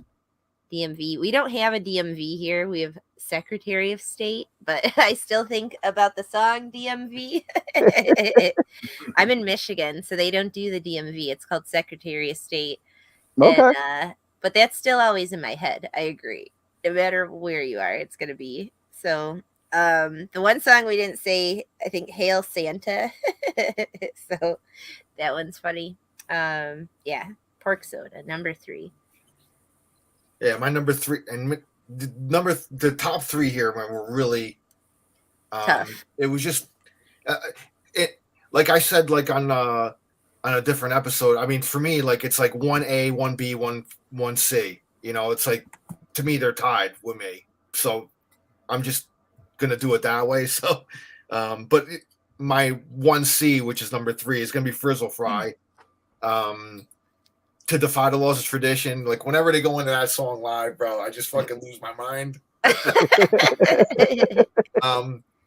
[SPEAKER 2] DMV. We don't have a DMV here. We have Secretary of State, but I still think about the song DMV. I'm in Michigan, so they don't do the DMV. It's called Secretary of State.
[SPEAKER 4] Okay.
[SPEAKER 2] And, but that's still always in my head. I agree. No matter where you are, it's going to be. So the one song we didn't say, I think, Hail Santa. So that one's funny. Yeah. Pork Soda, number 3.
[SPEAKER 3] Yeah, my number 3 and the top 3 here were really
[SPEAKER 2] Tough.
[SPEAKER 3] It was just it like I said, like on a different episode. I mean, for me, like it's like 1A, 1B, 1C. You know, it's like to me they're tied with me. So I'm just gonna do it that way. So, but my 1C, which is number 3, is gonna be Frizzle Fry. To Defy the Laws of Tradition. Like whenever they go into that song live, bro, I just fucking lose my mind.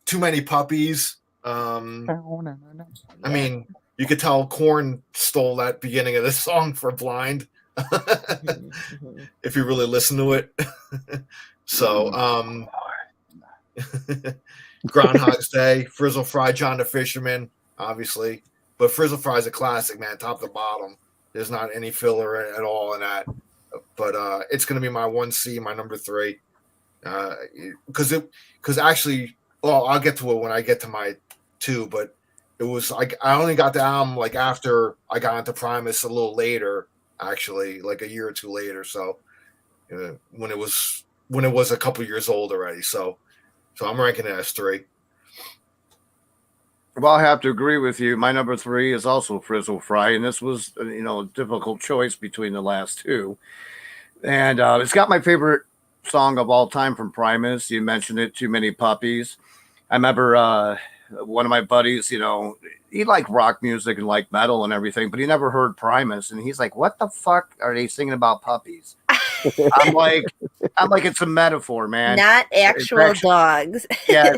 [SPEAKER 3] Too Many Puppies. I mean, you could tell Korn stole that beginning of this song for Blind. If you really listen to it. So Groundhog's Day, Frizzle Fry, John the Fisherman, obviously. But Frizzle Fry is a classic, man, top to bottom. There's not any filler at all in that. But it's going to be my 1C, my number 3. Because actually, well, I'll get to it when I get to my 2, but it was like I only got the album like after I got into Primus a little later, actually, like a year or 2 later. So when it was a couple years old already. So I'm ranking it as 3.
[SPEAKER 1] Well, I have to agree with you. My number 3 is also Frizzle Fry, and this was, a difficult choice between the last 2. And it's got my favorite song of all time from Primus. You mentioned it, Too Many Puppies. I remember one of my buddies, he liked rock music and liked metal and everything, but he never heard Primus. And he's like, what the fuck are they singing about puppies? I'm like, it's a metaphor, man.
[SPEAKER 2] Not actual dogs.
[SPEAKER 1] Yeah,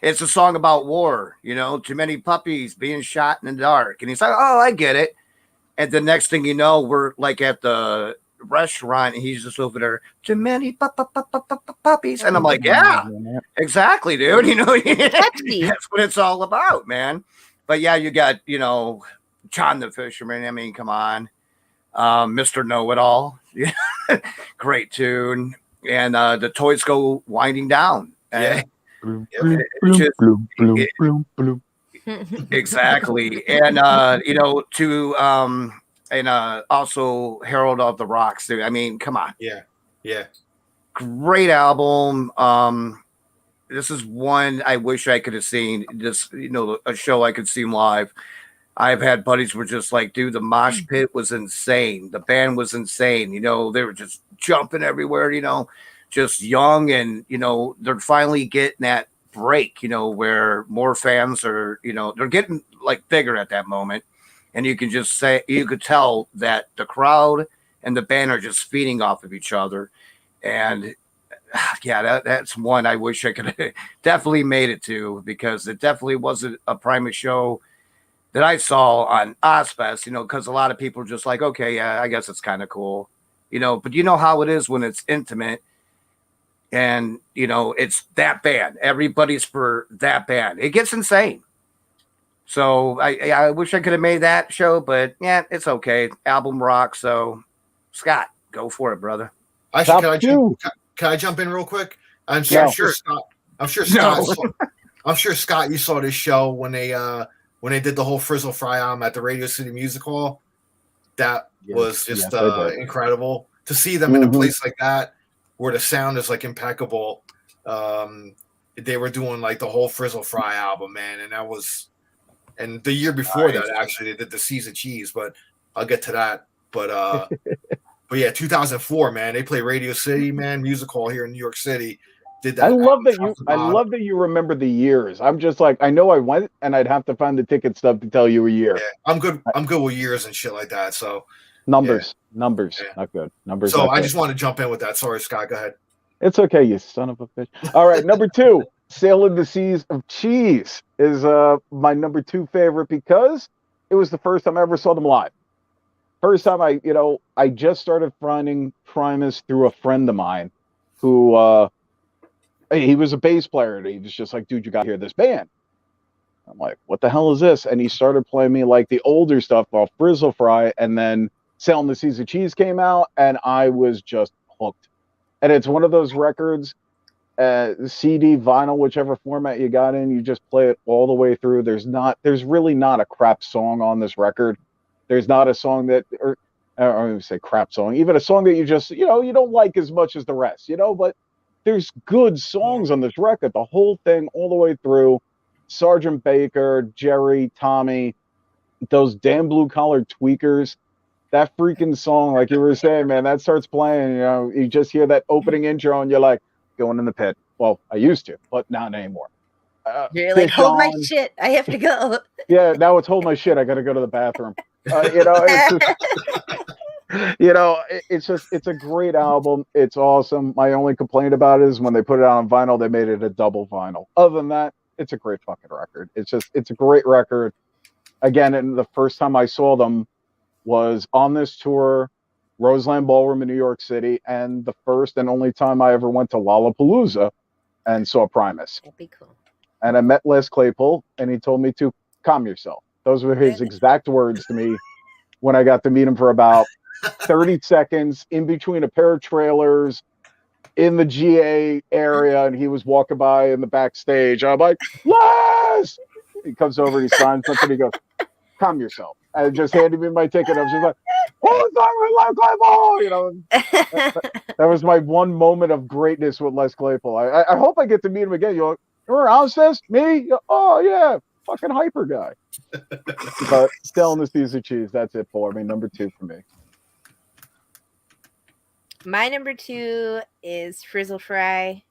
[SPEAKER 1] it's a song about war, too many puppies being shot in the dark. And he's like, oh, I get it. And the next thing you know, we're like at the restaurant and he's just over there, too many puppies. And I'm like, yeah, exactly, dude. That's what it's all about, man. But yeah, you got, John the Fisherman. I mean, come on. Mr. Know-It-All. Great tune. And the Toys Go Winding Down.
[SPEAKER 3] Yeah.
[SPEAKER 1] Exactly. And and also Herald of the Rocks. Dude. I mean, come on.
[SPEAKER 3] Yeah.
[SPEAKER 1] Great album. This is one I wish I could have seen. Just a show I could see live. I've had buddies were just like, dude, the mosh pit was insane. The band was insane. They were just jumping everywhere, just young. And, they're finally getting that break, where more fans are, they're getting like bigger at that moment. And you could tell that the crowd and the band are just feeding off of each other. And yeah, that's one I wish I could have definitely made it to, because it definitely wasn't a Primus show that I saw on Ozfest, because a lot of people are just like, okay, yeah, I guess it's kind of cool, but you know how it is when it's intimate and, it's that band. Everybody's for that band. It gets insane. So I wish I could have made that show, but yeah, it's okay. Album rock. So Scott, go for it, brother.
[SPEAKER 3] Actually, can I jump in real quick? I'm sure Scott, you saw this show when they did the whole Frizzle Fry album at the Radio City Music Hall. That was just incredible to see them in a place like that where the sound is like impeccable. They were doing like the whole Frizzle Fry album, man, and the year before that, actually, they did the Seas of Cheese, but I'll get to that. But But yeah, 2004, man, they play Radio City, man, music hall here in New York City. Did that?
[SPEAKER 4] I love that
[SPEAKER 3] album
[SPEAKER 4] you.
[SPEAKER 3] top to
[SPEAKER 4] I
[SPEAKER 3] bottom.
[SPEAKER 4] love that you remember the years. I'm just like, I know I went, and I'd have to find the ticket stub to tell you a year.
[SPEAKER 3] Yeah, I'm good. I'm good with years and shit like that. So
[SPEAKER 4] Numbers,
[SPEAKER 3] Yeah.
[SPEAKER 4] not good. Numbers.
[SPEAKER 3] So
[SPEAKER 4] not
[SPEAKER 3] I
[SPEAKER 4] good.
[SPEAKER 3] just want to jump in with that. Sorry, Scott. Go ahead.
[SPEAKER 4] It's okay, you son of a bitch. All right, number 2, Sailing the Seas of Cheese is my number 2 favorite because it was the first time I ever saw them live. First time I just started finding Primus through a friend of mine who he was a bass player and he was just like, dude, you got to hear this band. I'm like, what the hell is this? And he started playing me like the older stuff off Frizzle Fry, and then Sailing the Seas of Cheese came out, and I was just hooked. And it's one of those records, CD, vinyl, whichever format you got in, you just play it all the way through. There's really not a crap song on this record. There's not a song that, or I don't even say crap song, even a song that you just, you don't like as much as the rest, but there's good songs on this record, the whole thing all the way through. Sergeant Baker, Jerry, Tommy, those damn blue collar tweakers. That freaking song, like you were saying, man, that starts playing, you just hear that opening intro and you're like, going in the pit. Well, I used to, but not anymore.
[SPEAKER 2] You're like,
[SPEAKER 4] Fish
[SPEAKER 2] hold my
[SPEAKER 4] On.
[SPEAKER 2] shit. I have to go.
[SPEAKER 4] Yeah, now it's hold my shit. I got to go to the bathroom. It's a great album. It's awesome. My only complaint about it is when they put it out on vinyl, they made it a double vinyl. Other than that, it's a great fucking record. It's a great record. Again, and the first time I saw them was on this tour, Roseland Ballroom in New York City, and the first and only time I ever went to Lollapalooza and saw Primus.
[SPEAKER 2] That'd be cool.
[SPEAKER 4] And I met Les Claypool, and he told me to calm yourself. Those were his exact words to me when I got to meet him for about 30 seconds in between a pair of trailers in the GA area, and he was walking by in the backstage. I'm like, Les! He comes over and he signs something. He goes, calm yourself. And just handed me my ticket. I was just like, who's on with Les Claypool? That was my one moment of greatness with Les Claypool. I hope I get to meet him again. You're around, sis? Me? Oh, yeah. Fucking hyper guy. But Sailing the Seas of Cheese, that's it for me. Number 2 for me.
[SPEAKER 2] My number 2 is Frizzle Fry.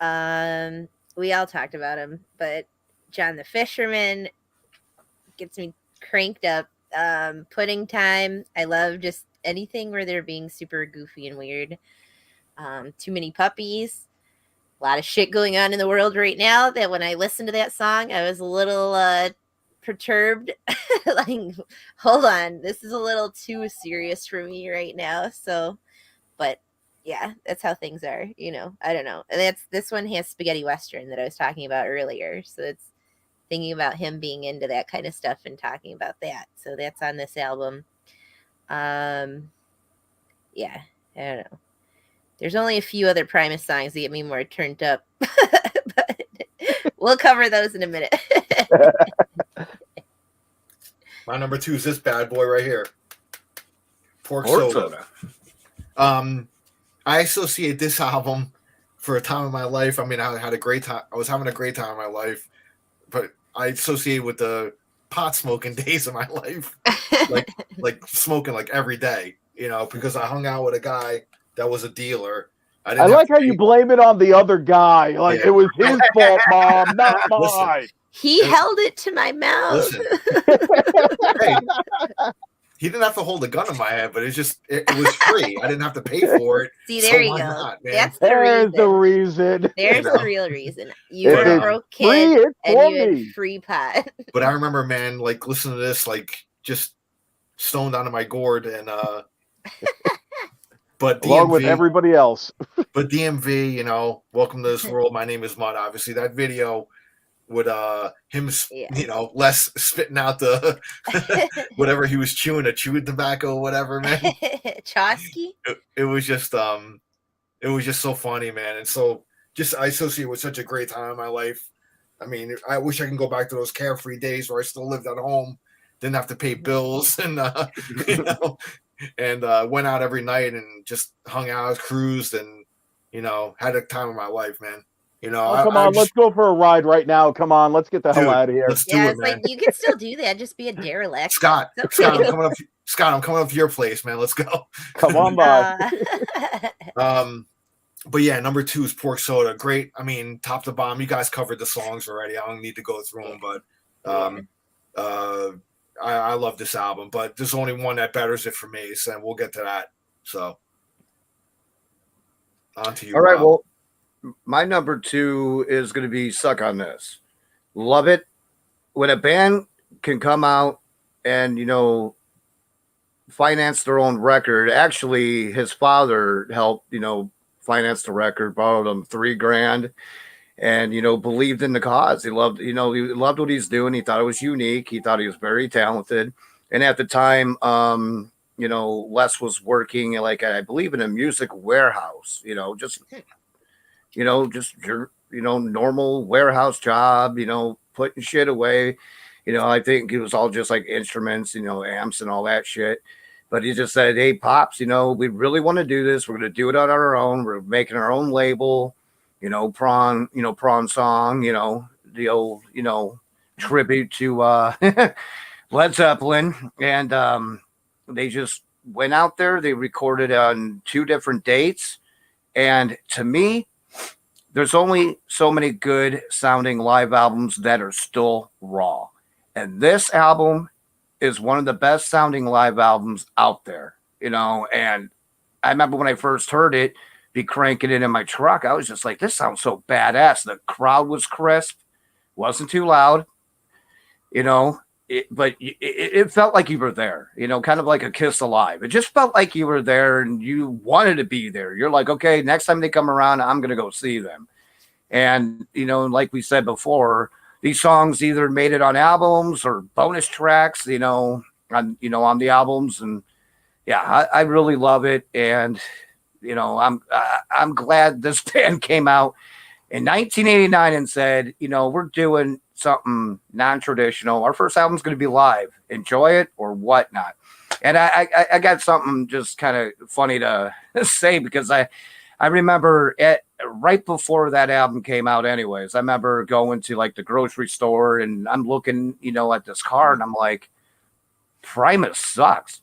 [SPEAKER 2] We all talked about him, but John the Fisherman gets me cranked up. Pudding Time. I love just anything where they're being super goofy and weird. Too Many Puppies. A lot of shit going on in the world right now that when I listened to that song, I was a little perturbed. Like, hold on, this is a little too serious for me right now. So, but yeah, that's how things are, I don't know. And this one has Spaghetti Western that I was talking about earlier. So it's thinking about him being into that kind of stuff and talking about that. So that's on this album. Yeah, I don't know. There's only a few other Primus songs that get me more turned up, but we'll cover those in a minute.
[SPEAKER 3] My number 2 is this bad boy right here. Pork Soda. I associate this album for a time in my life. I mean, I had a great time. I was having a great time in my life, but I associate with the pot smoking days of my life, like smoking like every day, because I hung out with a guy that was a dealer.
[SPEAKER 4] I like how you blame it on the other guy. Like, it was his fault, Mom, not mine.
[SPEAKER 2] He held it to my mouth.
[SPEAKER 3] Listen, hey, he didn't have to hold a gun in my head, but it was free. I didn't have to pay for it.
[SPEAKER 2] See, there you go.
[SPEAKER 3] Not,
[SPEAKER 2] That's
[SPEAKER 4] the reason.
[SPEAKER 2] There's the real reason. You were a broke kid and you had free pot.
[SPEAKER 3] But I remember, man, like listening to this, like just stoned onto my gourd, and but DMV,
[SPEAKER 4] along with everybody else.
[SPEAKER 3] But DMV, Welcome to This World. My Name Is Mud. Obviously, that video with him, Les spitting out the whatever he was chewing, a chewing tobacco, whatever, man.
[SPEAKER 2] Chosky.
[SPEAKER 3] It was just so funny, man, and so I associate with such a great time in my life. I mean, I wish I can go back to those carefree days where I still lived at home, didn't have to pay bills, and and went out every night and just hung out, cruised, and had a time of my life, man. You know,
[SPEAKER 4] Oh, come
[SPEAKER 3] I
[SPEAKER 4] on, let's
[SPEAKER 3] just,
[SPEAKER 4] go for a ride right now. Come on, let's get the hell
[SPEAKER 3] dude,
[SPEAKER 4] out of here.
[SPEAKER 3] let's do
[SPEAKER 2] Yeah,
[SPEAKER 3] it,
[SPEAKER 2] it's like
[SPEAKER 3] man.
[SPEAKER 2] you can still do that. Just be a derelict.
[SPEAKER 3] Scott,
[SPEAKER 2] It's
[SPEAKER 3] Scott,
[SPEAKER 2] okay.
[SPEAKER 3] I'm coming up. Scott, I'm coming up to your place, man. Let's go.
[SPEAKER 4] Come on by.
[SPEAKER 3] But yeah, number 2 is Pork Soda. Great. I mean, top to bottom. You guys covered the songs already. I don't need to go through them, but I love this album. But there's only one that betters it for me, so we'll get to that. So on to you.
[SPEAKER 1] All right.
[SPEAKER 3] Rob.
[SPEAKER 1] Well, my number 2 is going to be Suck on This. Love it. When a band can come out and, finance their own record. Actually, his father helped, finance the record, borrowed him $3,000 and, believed in the cause. He loved what he's doing. He thought it was unique. He thought he was very talented. And at the time, Les was working like, I believe, in a music warehouse, just your, normal warehouse job, putting shit away. I think it was all just like instruments, amps and all that shit. But he just said, "Hey, Pops, we really want to do this. We're going to do it on our own. We're making our own label, prawn song, the old, tribute to Led Zeppelin." And they just went out there. They recorded on 2 different dates. And to me, there's only so many good sounding live albums that are still raw. And this album is one of the best sounding live albums out there, and I remember when I first heard it, be cranking it in my truck. I was just like, this sounds so badass. The crowd was crisp, wasn't too loud, but it felt like you were there, kind of like a Kiss Alive. It just felt like you were there and you wanted to be there. You're like, okay, next time they come around, I'm going to go see them. And, like we said before, these songs either made it on albums or bonus tracks, on the albums. And yeah, I really love it. And, I'm glad this band came out in 1989 and said, we're doing something non-traditional. Our first album's going to be live. Enjoy it or whatnot. And I got something just kind of funny to say, because I remember right before that album came out anyways, I remember going to like the grocery store and I'm looking, at this car and I'm like, Primus sucks.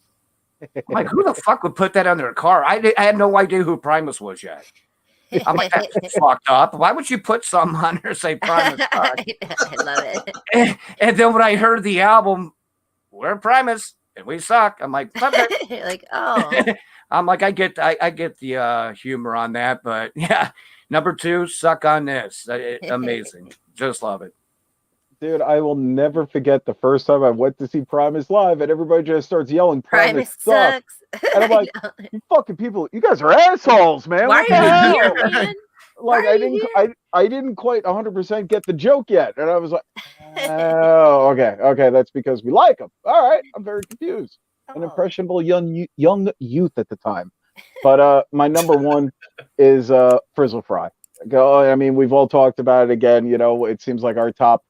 [SPEAKER 1] I'm like, who the fuck would put that on their car? I had no idea who Primus was yet. I'm like, that's fucked up. Why would you put something on there say Primus sucks?
[SPEAKER 2] I love it.
[SPEAKER 1] And then when I heard the album, we're Primus and we suck. I'm like, okay.
[SPEAKER 2] You're like, oh.
[SPEAKER 1] I'm like, I get the humor on that, but yeah. Number 2, Suck on This. Amazing. Just love it.
[SPEAKER 4] Dude, I will never forget the first time I went to see Primus live and everybody just starts yelling, Primus sucks. And I'm like, you fucking people, you guys are assholes, man.
[SPEAKER 2] Why
[SPEAKER 4] What the
[SPEAKER 2] are you
[SPEAKER 4] hell?
[SPEAKER 2] here, man?
[SPEAKER 4] Like, I didn't quite 100% get the joke yet. And I was like, oh, okay, that's because we like them. All right, I'm very confused. An impressionable young youth at the time. But my number 1 is Frizzle Fry. I mean, we've all talked about it again. It seems like our top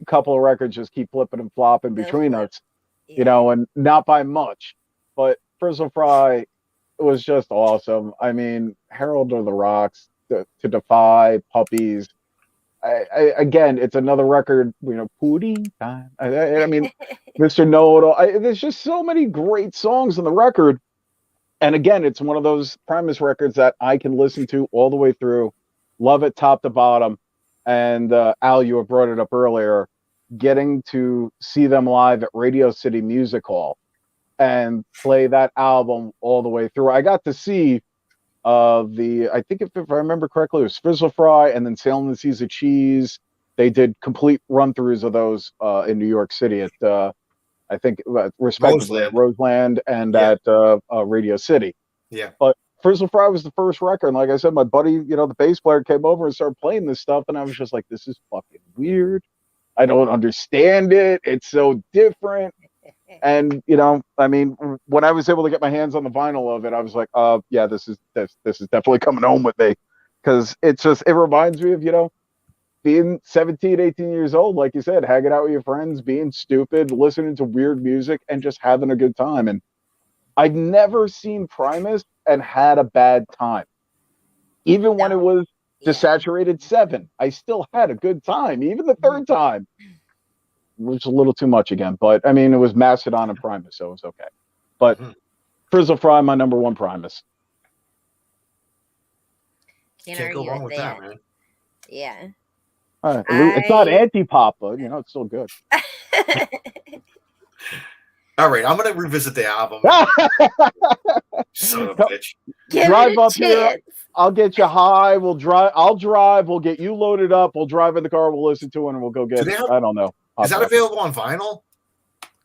[SPEAKER 4] couple of records just keep flipping and flopping between us, and not by much. But Frizzle Fry was just awesome. I mean, Herald of the Rocks, To Defy, Puppies. Again, it's another record, pudding time. I mean, Mr. Know-It-All. There's just so many great songs on the record. And again, it's one of those Primus records that I can listen to all the way through, love it top to bottom. And Al, you have brought it up earlier, getting to see them live at Radio City Music Hall and play that album all the way through. I got to see I think if I remember correctly, it was Frizzle Fry and then Sailing the Seas of Cheese. They did complete run-throughs of those in New York City at, I think, respectively, at Roseland and at Radio City.
[SPEAKER 3] Yeah.
[SPEAKER 4] But Frizzle Fry was the first record. And like I said, my buddy, the bass player came over and started playing this stuff. And I was just like, this is fucking weird. I don't understand it. It's so different. And, I mean, when I was able to get my hands on the vinyl of it, I was like, yeah, this is definitely coming home with me. Because it reminds me of, being 17, 18 years old, like you said, hanging out with your friends, being stupid, listening to weird music, and just having a good time. And I've never seen Primus and had a bad time. Even when it was
[SPEAKER 2] Yeah.
[SPEAKER 4] Saturated Seven. I still had a good time, even the third time. Which was a little too much again, but I mean, it was Mastodon and Primus, so it was okay. But Frizzle Fry, my number one Primus.
[SPEAKER 2] Can't
[SPEAKER 3] Can't go
[SPEAKER 2] argue
[SPEAKER 3] wrong
[SPEAKER 2] with
[SPEAKER 3] with
[SPEAKER 2] that.
[SPEAKER 3] that, man.
[SPEAKER 2] Yeah.
[SPEAKER 4] It's not Antipop, but you know, it's still good.
[SPEAKER 3] All right, I'm gonna revisit the album. Son of a bitch.
[SPEAKER 4] Drive up here. I'll get you high. We'll drive. I'll drive. We'll get you loaded up. We'll drive in the car. We'll listen to it, and we'll go get. I don't know.
[SPEAKER 3] Is that available on vinyl?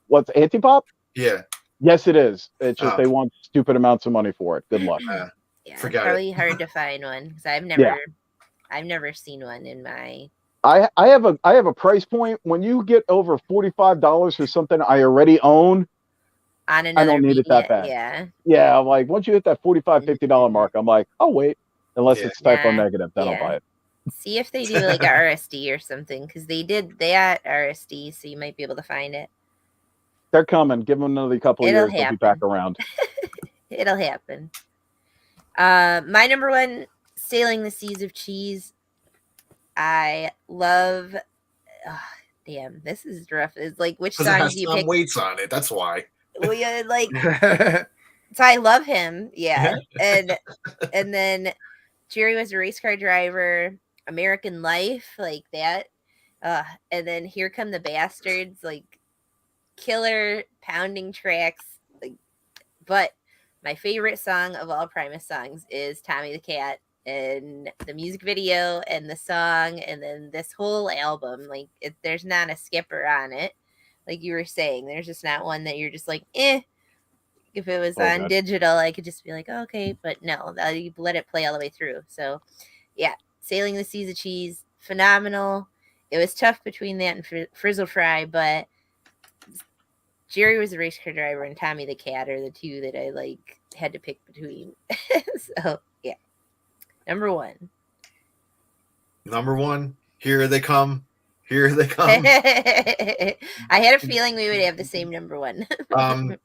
[SPEAKER 4] What's Antipop?
[SPEAKER 3] Yeah.
[SPEAKER 4] Yes, it is. It's just they want stupid amounts of money for it. Good luck.
[SPEAKER 2] Yeah,
[SPEAKER 3] forget
[SPEAKER 2] probably hard to find one because I've never seen one in my.
[SPEAKER 4] I have a price point. When you get over $45 for something I already own,
[SPEAKER 2] On
[SPEAKER 4] I don't need it that bad. Yeah. I'm like, once you hit that $45-$50 mark, I'm like, I'll wait. Unless it's typo negative, then I'll buy it.
[SPEAKER 2] See if they do like a RSD or something, because they at RSD, so you might be able to find it.
[SPEAKER 4] They're coming. Give them another couple of years. They'll be back around.
[SPEAKER 2] It'll happen. My number one, Sailing the Seas of Cheese. I love. Oh, damn, this is rough. It's like, which song do you pick?
[SPEAKER 3] Weights on it. That's why.
[SPEAKER 2] Well, yeah, like. So I love him, yeah, and then Jerry Was a Race Car Driver, American Life, like that, and then Here Come the Bastards, like killer pounding tracks, like. But my favorite song of all Primus songs is Tommy the Cat, and the music video and the song, and then this whole album, like there's not a skipper on it, like you were saying. There's just not one that you're just like, eh. If it was on digital, I could just be like, oh, okay, but no, you let it play all the way through. So, yeah, Sailing the Seas of Cheese, phenomenal. It was tough between that and Frizzle Fry, but Jerry Was a Race Car Driver and Tommy the Cat are the two that I like had to pick between. So, yeah, number one.
[SPEAKER 3] Here they come. Here they come.
[SPEAKER 2] I had a feeling we would have the same number one.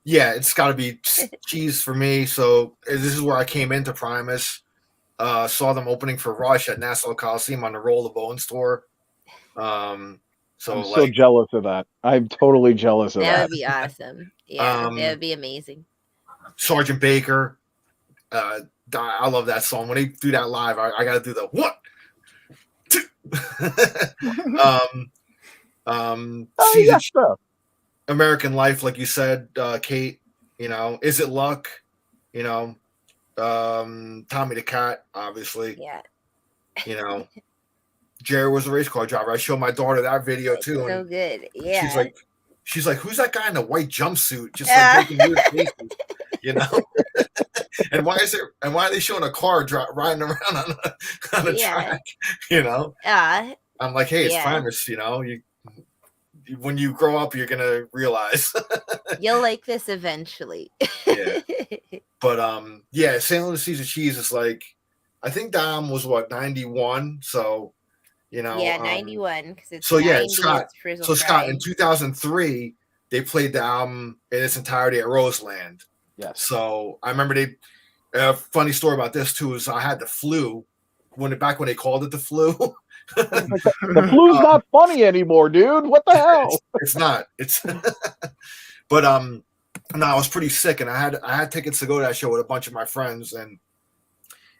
[SPEAKER 3] Yeah, it's got to be Cheese for me. So this is where I came into Primus. Saw them opening for Rush at Nassau Coliseum on the Roll the Bones tour. So
[SPEAKER 4] I'm so jealous of that. I'm totally jealous of that.
[SPEAKER 2] That would be awesome. Yeah, that would be amazing.
[SPEAKER 3] Sergeant Baker. I love that song. When they do that live, I got to do the what? American Life, like you said, Kate, you know, Is It Luck, you know, Tommy the Cat, obviously, you know, Jerry Was a Race Car Driver. I showed my daughter that video too.
[SPEAKER 2] So good. Yeah.
[SPEAKER 3] She's like, who's that guy in the white jumpsuit? Just like making weird faces, you know? And why are they showing a car riding around on a track? You know? I'm like, hey, it's Primus, you know. When you grow up, you're gonna realize
[SPEAKER 2] you'll like this eventually.
[SPEAKER 3] Yeah. But Sailing the Seas of Cheese is like, I think Dom was 91, so you know.
[SPEAKER 2] 91 because it's
[SPEAKER 3] Scott in 2003 they played the album in its entirety at Roseland.
[SPEAKER 4] Yes.
[SPEAKER 3] So I remember funny story about this too is I had the flu back when they called it the flu.
[SPEAKER 4] The flu's not funny anymore, dude. What the hell?
[SPEAKER 3] It's not. It's but no, I was pretty sick and I had tickets to go to that show with a bunch of my friends and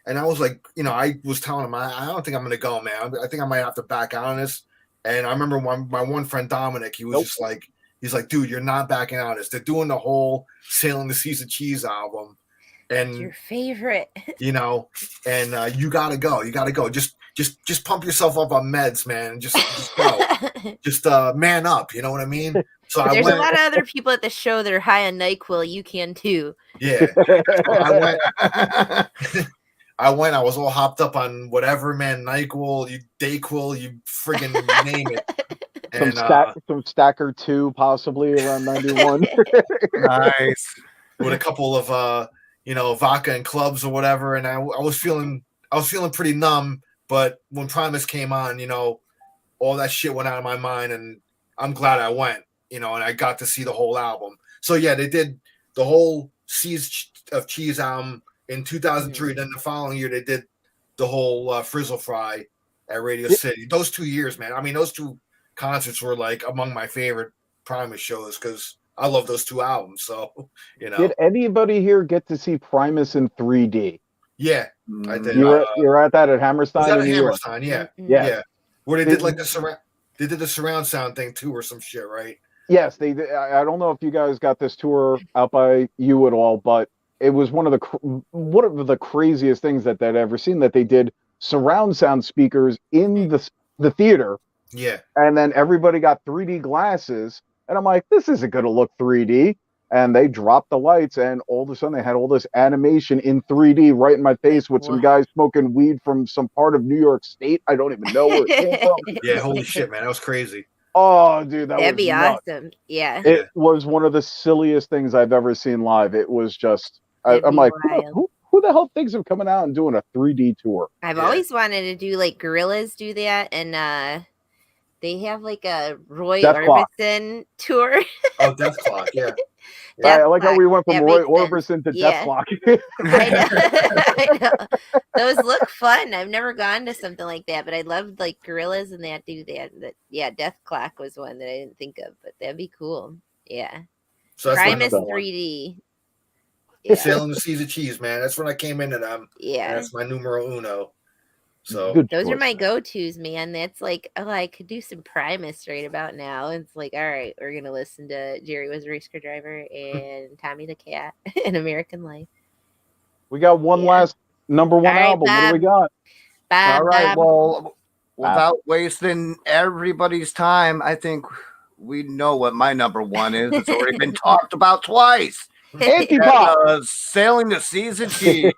[SPEAKER 3] I was like, you know, I was telling them I don't think I'm gonna go, man. I think I might have to back out on this. And I remember my one friend Dominic, he was just like, he's like, dude, you're not backing out on this. They're doing the whole Sailing the Seas of Cheese album. And
[SPEAKER 2] it's your favorite.
[SPEAKER 3] You know, and you gotta go. You gotta go. Just pump yourself up on meds, man, and just go. Just man up. You know what I mean? So
[SPEAKER 2] there's a lot of other people at the show that are high on NyQuil. You can too.
[SPEAKER 3] Yeah, I went. I was all hopped up on whatever, man. NyQuil, Dayquil, you friggin' name it. And,
[SPEAKER 4] some Stacker 2, possibly around 91.
[SPEAKER 1] Nice.
[SPEAKER 3] With a couple of you know, vodka and clubs or whatever, and I was feeling pretty numb. But when Primus came on, you know, all that shit went out of my mind, and I'm glad I went, you know, and I got to see the whole album. So yeah, they did the whole Seas of Cheese album in 2003. Then the following year, they did the whole Frizzle Fry at Radio City. Those 2 years, man. I mean, those two concerts were like among my favorite Primus shows because I love those two albums. So,
[SPEAKER 4] Did anybody here get to see Primus in 3D?
[SPEAKER 3] Yeah, I did.
[SPEAKER 4] You were at that at Hammerstein.
[SPEAKER 3] Was that
[SPEAKER 4] in
[SPEAKER 3] at
[SPEAKER 4] New York?
[SPEAKER 3] Hammerstein? Yeah,
[SPEAKER 4] yeah.
[SPEAKER 3] Where they did like the surround. They did the surround sound thing too, or some shit, right?
[SPEAKER 4] Yes, they. I don't know if you guys got this tour out by you at all, but it was one of the craziest things that I'd ever seen. That they did surround sound speakers in the theater.
[SPEAKER 3] Yeah,
[SPEAKER 4] and then everybody got 3D glasses, and I'm like, this isn't going to look 3D. And they dropped the lights, and all of a sudden they had all this animation in 3D right in my face with some guys smoking weed from some part of New York State. I don't even know where it came from.
[SPEAKER 3] Yeah, holy shit, man, that was crazy.
[SPEAKER 4] Oh, dude,
[SPEAKER 2] that'd be
[SPEAKER 4] nuts.
[SPEAKER 2] Awesome. Yeah,
[SPEAKER 4] it was one of the silliest things I've ever seen live. It was just, I'm like, who the hell thinks of coming out and doing a 3D tour?
[SPEAKER 2] I've always wanted to do like Gorillaz do that, and they have like a Roy Orbison tour.
[SPEAKER 3] Oh, Death Clock, yeah.
[SPEAKER 4] I like how we went from Roy Orbison to Death Clock.
[SPEAKER 2] I know. Those look fun. I've never gone to something like that, but I loved like Gorillaz and that do that. Yeah, Death Clock was one that I didn't think of, but that'd be cool. Yeah.
[SPEAKER 3] So that's
[SPEAKER 2] Primus 3D.
[SPEAKER 3] Yeah. Sailing the Seas of Cheese, man. That's when I came into them.
[SPEAKER 2] Yeah.
[SPEAKER 3] That's my numero uno. So
[SPEAKER 2] those are my go-tos, man. That's like, oh, I could do some Primus right about now. It's like, all right, we're gonna listen to Jerry Was a Race Car Driver and Tommy the Cat and American Life.
[SPEAKER 4] We got one last number one album.
[SPEAKER 2] Bob.
[SPEAKER 4] What do we got?
[SPEAKER 2] Bob,
[SPEAKER 1] all right.
[SPEAKER 2] Bob.
[SPEAKER 1] Well, without wasting everybody's time, I think we know what my number one is. It's already been talked about twice.
[SPEAKER 4] Antipop.
[SPEAKER 1] Sailing the Seas of Cheese.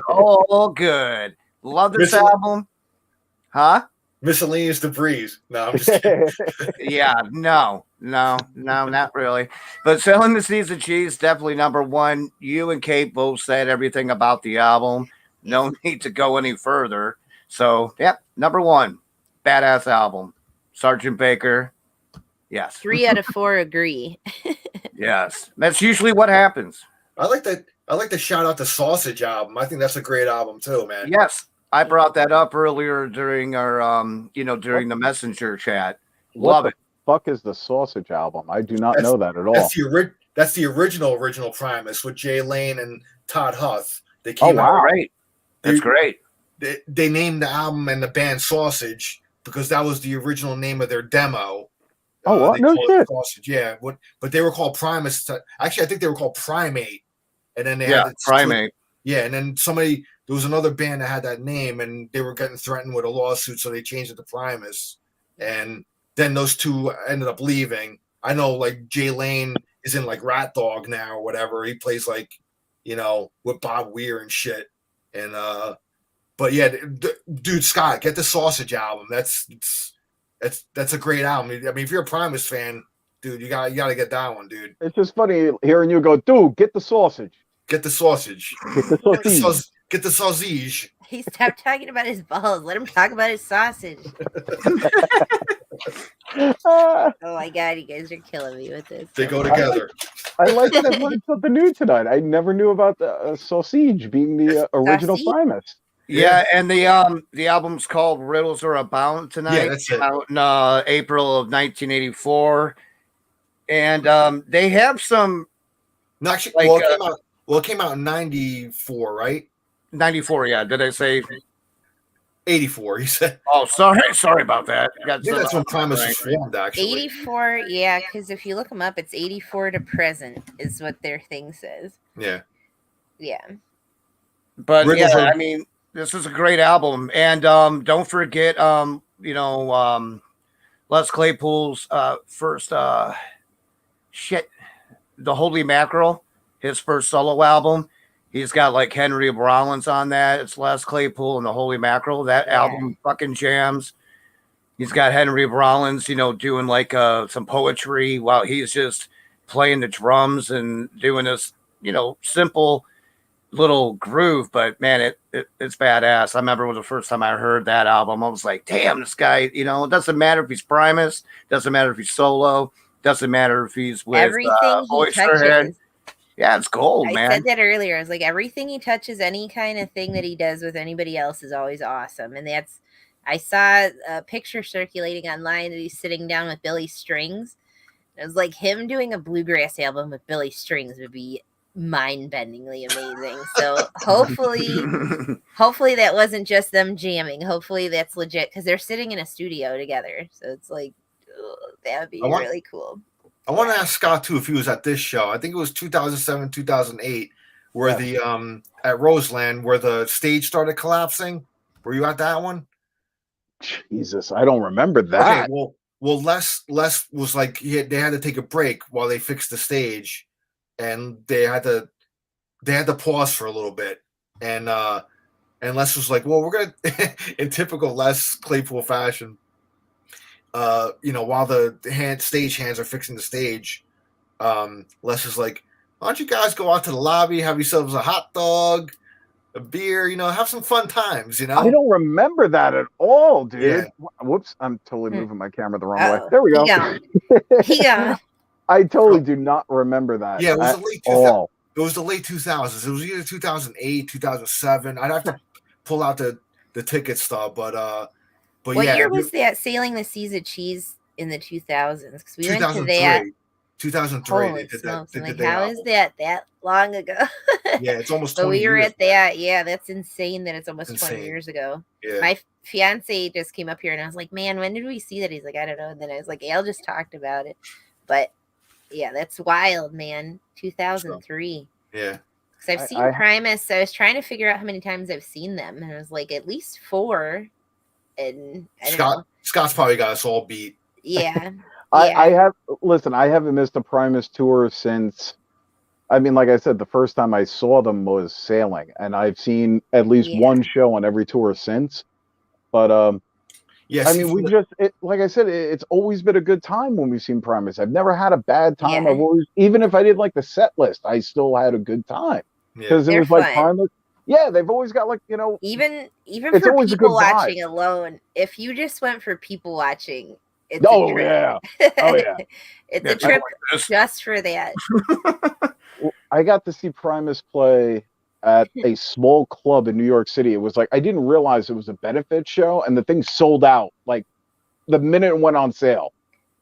[SPEAKER 1] Oh, good. Love this album. Huh?
[SPEAKER 3] Miscellaneous Debris. No, I'm just kidding.
[SPEAKER 1] Yeah, no, not really. But Sailing the Seas of Cheese, definitely number one. You and Kate both said everything about the album. No need to go any further. So, number one. Badass album. Sgt. Baker. Yes.
[SPEAKER 2] 3 out of 4 agree.
[SPEAKER 1] Yes. That's usually what happens.
[SPEAKER 3] I like to shout out the Sausage album. I think that's a great album too, man.
[SPEAKER 1] Yes. I brought that up earlier during our during the Messenger chat. Love it.
[SPEAKER 4] Fuck is the Sausage album? I do not know that at all.
[SPEAKER 3] That's the original Primus with Jay Lane and Todd Huth. They came out
[SPEAKER 1] right. That's great.
[SPEAKER 3] They named the album and the band Sausage because that was the original name of their demo.
[SPEAKER 4] Oh, what? No shit.
[SPEAKER 3] Sausage, yeah. But they were called Primus. Actually, I think they were called Primate. And then they had
[SPEAKER 1] Primate.
[SPEAKER 3] Yeah, and then there was another band that had that name, and they were getting threatened with a lawsuit, so they changed it to Primus. And then those two ended up leaving. I know, like, Jay Lane is in, like, Rat Dog now or whatever. He plays, like, with Bob Weir and shit. And, but yeah, dude, Scott, get the Sausage album. That's a great album. I mean, if you're a Primus fan, dude, you gotta get that one, dude.
[SPEAKER 4] It's just funny hearing you go, dude, get the sausage.
[SPEAKER 3] Get the sausage.
[SPEAKER 4] Get the sausage.
[SPEAKER 3] Get the sausage.
[SPEAKER 2] He stopped talking about his balls. Let him talk about his sausage. Oh my god, you guys are killing me with this.
[SPEAKER 3] They go together.
[SPEAKER 4] I like that I learned something new tonight. I never knew about the sausage being the original Primus.
[SPEAKER 1] Yeah, and the album's called Riddles Are Abound Tonight.
[SPEAKER 3] Yeah, that's it.
[SPEAKER 1] Out in April of 1984. And they have some...
[SPEAKER 3] No, actually, it came out in 94, right?
[SPEAKER 1] 94, yeah. Did I say
[SPEAKER 3] 84? He said.
[SPEAKER 1] Oh, sorry about that.
[SPEAKER 3] I think that's when Primus was formed, actually.
[SPEAKER 2] 84, yeah, because if you look them up, it's 84 to present is what their thing says.
[SPEAKER 3] Yeah.
[SPEAKER 2] Yeah.
[SPEAKER 1] But I mean, this is a great album, and don't forget, Les Claypool's first The Holy Mackerel, his first solo album. He's got like Henry Rollins on that. It's Les Claypool and The Holy Mackerel. That album fucking jams. He's got Henry Rollins, doing like some poetry while he's just playing the drums and doing this, simple little groove. But man, it's badass. I remember it was the first time I heard that album. I was like, damn, this guy, it doesn't matter if he's Primus, doesn't matter if he's solo, doesn't matter if he's with
[SPEAKER 2] everything he
[SPEAKER 1] Oysterhead.
[SPEAKER 2] touches.
[SPEAKER 1] Yeah, it's gold,
[SPEAKER 2] I
[SPEAKER 1] man.
[SPEAKER 2] said that earlier. I was like, everything he touches, any kind of thing that he does with anybody else is always awesome. And I saw a picture circulating online that he's sitting down with Billy Strings. It was like him doing a bluegrass album with Billy Strings would be mind-bendingly amazing. So hopefully that wasn't just them jamming. Hopefully that's legit because they're sitting in a studio together. So it's like, that would be really cool.
[SPEAKER 3] I want to ask Scott too if he was at this show. I think it was 2007, 2008, where the at Roseland where the stage started collapsing. Were you at that one?
[SPEAKER 4] Jesus, I don't remember that.
[SPEAKER 3] Okay, well, Les was like they had to take a break while they fixed the stage, and they had to pause for a little bit, and Les was like, "Well, we're gonna," in typical Les Claypool fashion. While the stage hands are fixing the stage, Les is like, "Why don't you guys go out to the lobby, have yourselves a hot dog, a beer, have some fun times,
[SPEAKER 4] I don't remember that at all, dude.
[SPEAKER 3] Yeah.
[SPEAKER 4] Whoops, I'm totally moving my camera the wrong way. There we go.
[SPEAKER 2] Yeah.
[SPEAKER 4] I totally do not remember that.
[SPEAKER 3] Yeah, it was
[SPEAKER 4] the
[SPEAKER 3] It was the late 2000s. It was either 2008, 2007. I'd have to pull out the ticket stub, but
[SPEAKER 2] what year was that Sailing the Seas of Cheese in the 2000s? Because we went to that.
[SPEAKER 3] 2003.
[SPEAKER 2] Holy smokes! I'm like, how is that long ago?
[SPEAKER 3] Yeah, it's almost
[SPEAKER 2] 20
[SPEAKER 3] 20
[SPEAKER 2] we were
[SPEAKER 3] years
[SPEAKER 2] at that. Yeah, that's insane that it's almost 20 years ago.
[SPEAKER 3] Yeah.
[SPEAKER 2] My fiance just came up here and I was like, man, when did we see that? He's like, I don't know. And then I was like, Al just talked about it. But yeah, that's wild, man. 2003.
[SPEAKER 3] Yeah.
[SPEAKER 2] Because I've seen Primus. So I was trying to figure out how many times I've seen them. And I was like, at least 4. And
[SPEAKER 3] Scott's probably got us all beat.
[SPEAKER 2] Yeah.
[SPEAKER 4] I haven't missed a Primus tour since, like I said, the first time I saw them was Sailing, and I've seen at least one show on every tour since. But like I said, it's always been a good time when we've seen Primus. I've never had a bad time. I've always, even if I didn't like the set list, I still had a good time because it was like Primus. Yeah, they've always got
[SPEAKER 2] even for people watching alone. If you just went for people watching, it's a trip. It's a trip just for that.
[SPEAKER 4] I got to see Primus play at a small club in New York City. It was like I didn't realize it was a benefit show, and the thing sold out like the minute it went on sale.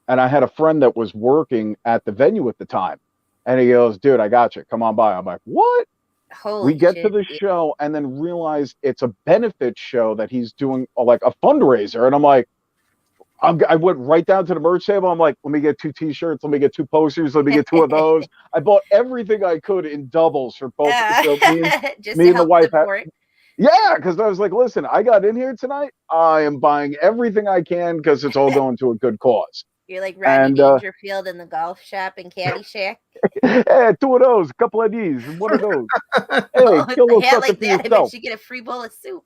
[SPEAKER 4] And I had a friend that was working at the venue at the time, and he goes, "Dude, I got you. Come on by." I'm like, "What?" We get to the show and then realize it's a benefit show that he's doing like a fundraiser. And I'm like, I went right down to the merch table. I'm like, let me get 2 T-shirts. Let me get 2 posters. Let me get 2 of those. I bought everything I could in doubles for both. So me and the wife yeah, because I was like, listen, I got in here tonight. I am buying everything I can because it's all going to a good cause.
[SPEAKER 2] You're like Rodney Dangerfield in the golf shop in Caddyshack.
[SPEAKER 4] Hey, 2 of those, a couple of these, and 1 of those. Hey, kill a little something for yourself.
[SPEAKER 2] I bet you get a free bowl of soup.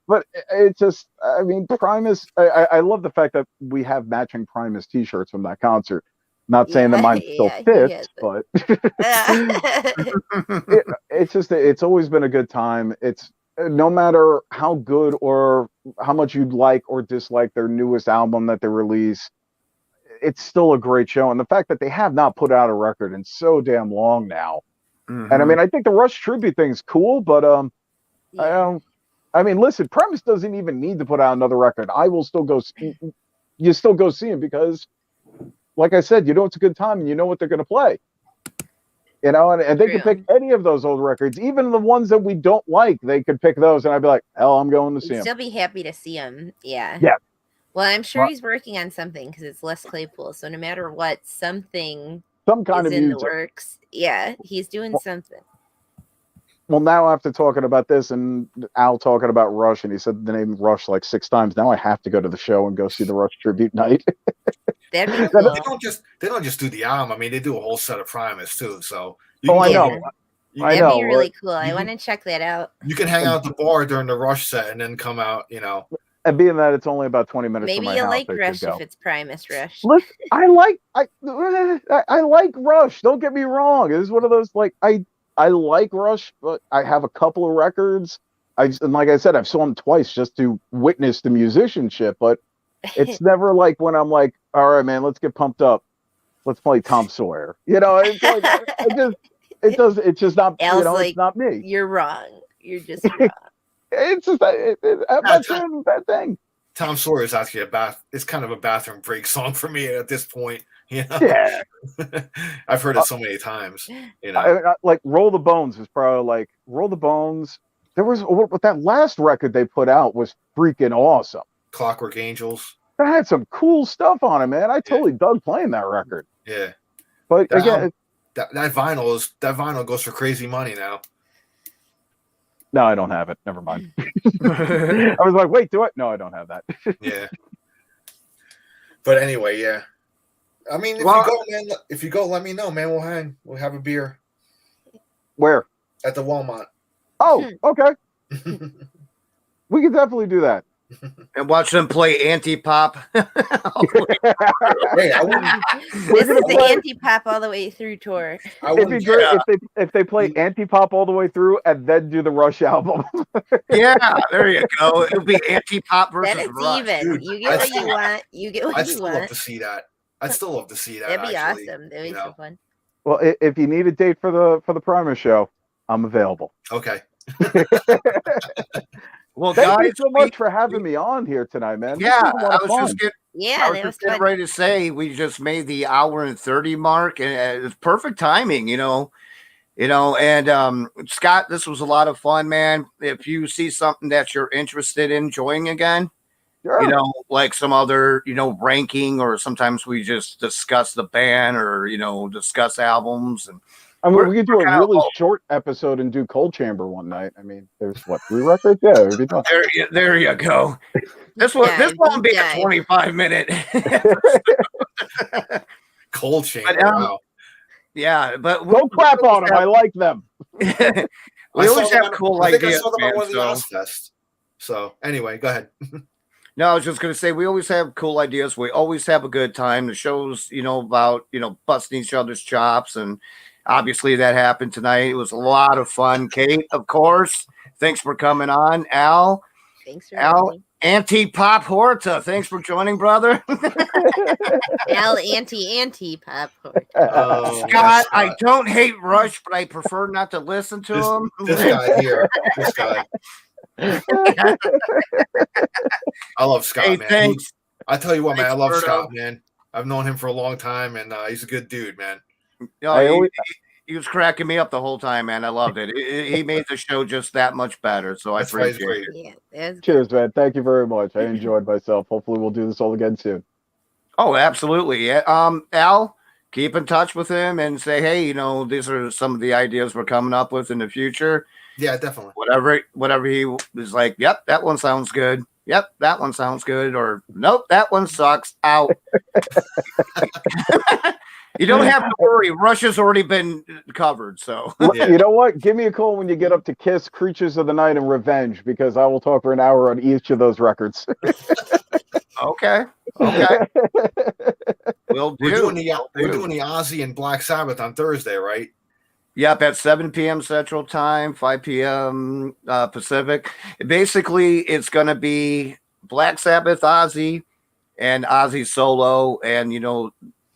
[SPEAKER 4] But it's just, Primus. I love the fact that we have matching Primus T-shirts from that concert. Not saying that mine still fits, but it's always been a good time. It's no matter how good or how much you'd like or dislike their newest album that they release, it's still a great show. And the fact that they have not put out a record in so damn long now. Mm-hmm. And I think the Rush tribute thing's cool, but listen, Primus doesn't even need to put out another record. I will still go. You still go see him because, like I said, it's a good time and you know what they're going to play. And they could pick any of those old records, even the ones that we don't like. They could pick those, and I'd be like, "Hell, I'm going to see him."
[SPEAKER 2] Still be happy to see him. Yeah.
[SPEAKER 4] Yeah.
[SPEAKER 2] Well, I'm sure he's working on something because it's Les Claypool. So no matter what, some kind
[SPEAKER 4] of
[SPEAKER 2] in
[SPEAKER 4] music.
[SPEAKER 2] The works. Yeah, he's doing something.
[SPEAKER 4] Well, now after talking about this and Al talking about Rush, and he said the name Rush like 6 times. Now I have to go to the show and go see the Rush tribute night.
[SPEAKER 2] That'd be cool.
[SPEAKER 3] They don't just do the album. They do a whole set of Primus too. So
[SPEAKER 4] I know.
[SPEAKER 2] That'd be really cool. I want to check that out.
[SPEAKER 3] You can hang out at the bar during the Rush set and then come out.
[SPEAKER 4] And being that it's only about 20 minutes.
[SPEAKER 2] Maybe
[SPEAKER 4] from my
[SPEAKER 2] you
[SPEAKER 4] house,
[SPEAKER 2] like Rush if it's Primus Rush.
[SPEAKER 4] Listen, I like Rush. Don't get me wrong. It's one of those I like Rush, but I have a couple of records. And like I said, I've saw them twice just to witness the musicianship, but it's never like when I'm like, all right, man, let's get pumped up. let's play Tom Sawyer. It's like it's just not.
[SPEAKER 2] Al's
[SPEAKER 4] It's not me.
[SPEAKER 2] You're wrong. You're just wrong.
[SPEAKER 4] It's just I'm not saying that thing.
[SPEAKER 3] Tom Sawyer is actually it's kind of a bathroom break song for me at this point.
[SPEAKER 4] Yeah.
[SPEAKER 3] I've heard it so many times.
[SPEAKER 4] Like Roll the Bones is probably like Roll the Bones. There was what that last record they put out was freaking awesome.
[SPEAKER 3] Clockwork Angels.
[SPEAKER 4] That had some cool stuff on it, man. I totally dug playing that record.
[SPEAKER 3] Yeah.
[SPEAKER 4] But again,
[SPEAKER 3] that vinyl goes for crazy money now.
[SPEAKER 4] No, I don't have it. Never mind. I was like, wait, do I? No, I don't have that.
[SPEAKER 3] Yeah. But anyway, yeah. I mean, if you go, let me know, man. We'll hang. We'll have a beer.
[SPEAKER 4] Where?
[SPEAKER 3] At the Walmart.
[SPEAKER 4] Oh, okay. We could definitely do that.
[SPEAKER 1] And watch them play Antipop.
[SPEAKER 3] Hey,
[SPEAKER 2] this is the Antipop all the way through tour.
[SPEAKER 4] It'd be great if they play Antipop all the way through and then do the Rush album.
[SPEAKER 1] Yeah, there you go. It'll be Antipop versus
[SPEAKER 2] Then it's
[SPEAKER 1] Rush.
[SPEAKER 2] even.
[SPEAKER 3] Dude,
[SPEAKER 2] You get what you want. You get what
[SPEAKER 3] I'd
[SPEAKER 2] you
[SPEAKER 3] still
[SPEAKER 2] want.
[SPEAKER 3] love to see that. I'd still love to see that.
[SPEAKER 2] That'd be
[SPEAKER 3] actually,
[SPEAKER 2] awesome. That'd be so fun.
[SPEAKER 4] Well, if you need a date for the Primus show, I'm available.
[SPEAKER 3] Okay.
[SPEAKER 1] Well,
[SPEAKER 4] Thank
[SPEAKER 1] guys,
[SPEAKER 4] you so much for having me on here tonight, man.
[SPEAKER 1] Yeah,
[SPEAKER 4] I was
[SPEAKER 1] just getting ready to say we just made the hour and 30 mark, and it's perfect timing, And Scott, this was a lot of fun, man. If you see something that you're interested in joining again,
[SPEAKER 4] sure.
[SPEAKER 1] Like some other, ranking, or sometimes we just discuss the band or discuss albums and.
[SPEAKER 4] I mean, we could do a really short episode and do Cold Chamber one night. I mean, there's 3 records? Yeah, it'd be fun.
[SPEAKER 1] There you go. This won't be a 25-minute.
[SPEAKER 3] Cold Chamber. Wow.
[SPEAKER 1] Yeah, but
[SPEAKER 4] don't crap on them. I like them.
[SPEAKER 1] We always have cool ideas.
[SPEAKER 3] I saw them at one of the Ozfest. So anyway, go ahead.
[SPEAKER 1] No, I was just going to say we always have cool ideas. We always have a good time. The show's, about busting each other's chops, and obviously that happened tonight. It was a lot of fun. Kate, of course, thanks for coming on. Al, Antipop Horta, thanks for joining, brother.
[SPEAKER 2] Al Antipop Horta.
[SPEAKER 1] Scott, I don't hate Rush, but I prefer not to listen to him.
[SPEAKER 3] This guy here, this guy. I love Scott, man.
[SPEAKER 1] Thanks.
[SPEAKER 3] I tell you what, man, I love Scott, man. I've known him for a long time, and he's a good dude, man.
[SPEAKER 1] He was cracking me up the whole time, man. I loved it. He made the show just that much better, so I appreciate it.
[SPEAKER 2] Yeah,
[SPEAKER 4] cheers, man. Thank you very much. I enjoyed myself. Hopefully we'll do this all again soon.
[SPEAKER 1] Oh, absolutely. Yeah. Al, keep in touch with him and say, hey, these are some of the ideas we're coming up with in the future.
[SPEAKER 3] Yeah, definitely.
[SPEAKER 1] Whatever he was like, yep, that one sounds good. Yep, that one sounds good. Or nope, that one sucks. Out. You don't have to worry. Rush has already been covered. So
[SPEAKER 4] You know what? Give me a call when you get up to Kiss, Creatures of the Night, and Revenge, because I will talk for an hour on each of those records.
[SPEAKER 1] Okay. We're
[SPEAKER 3] doing the Ozzy and Black Sabbath on Thursday, right?
[SPEAKER 1] Yep, at 7 p.m. Central Time, 5 p.m. Pacific. Basically, it's going to be Black Sabbath, Ozzy, and Ozzy solo, and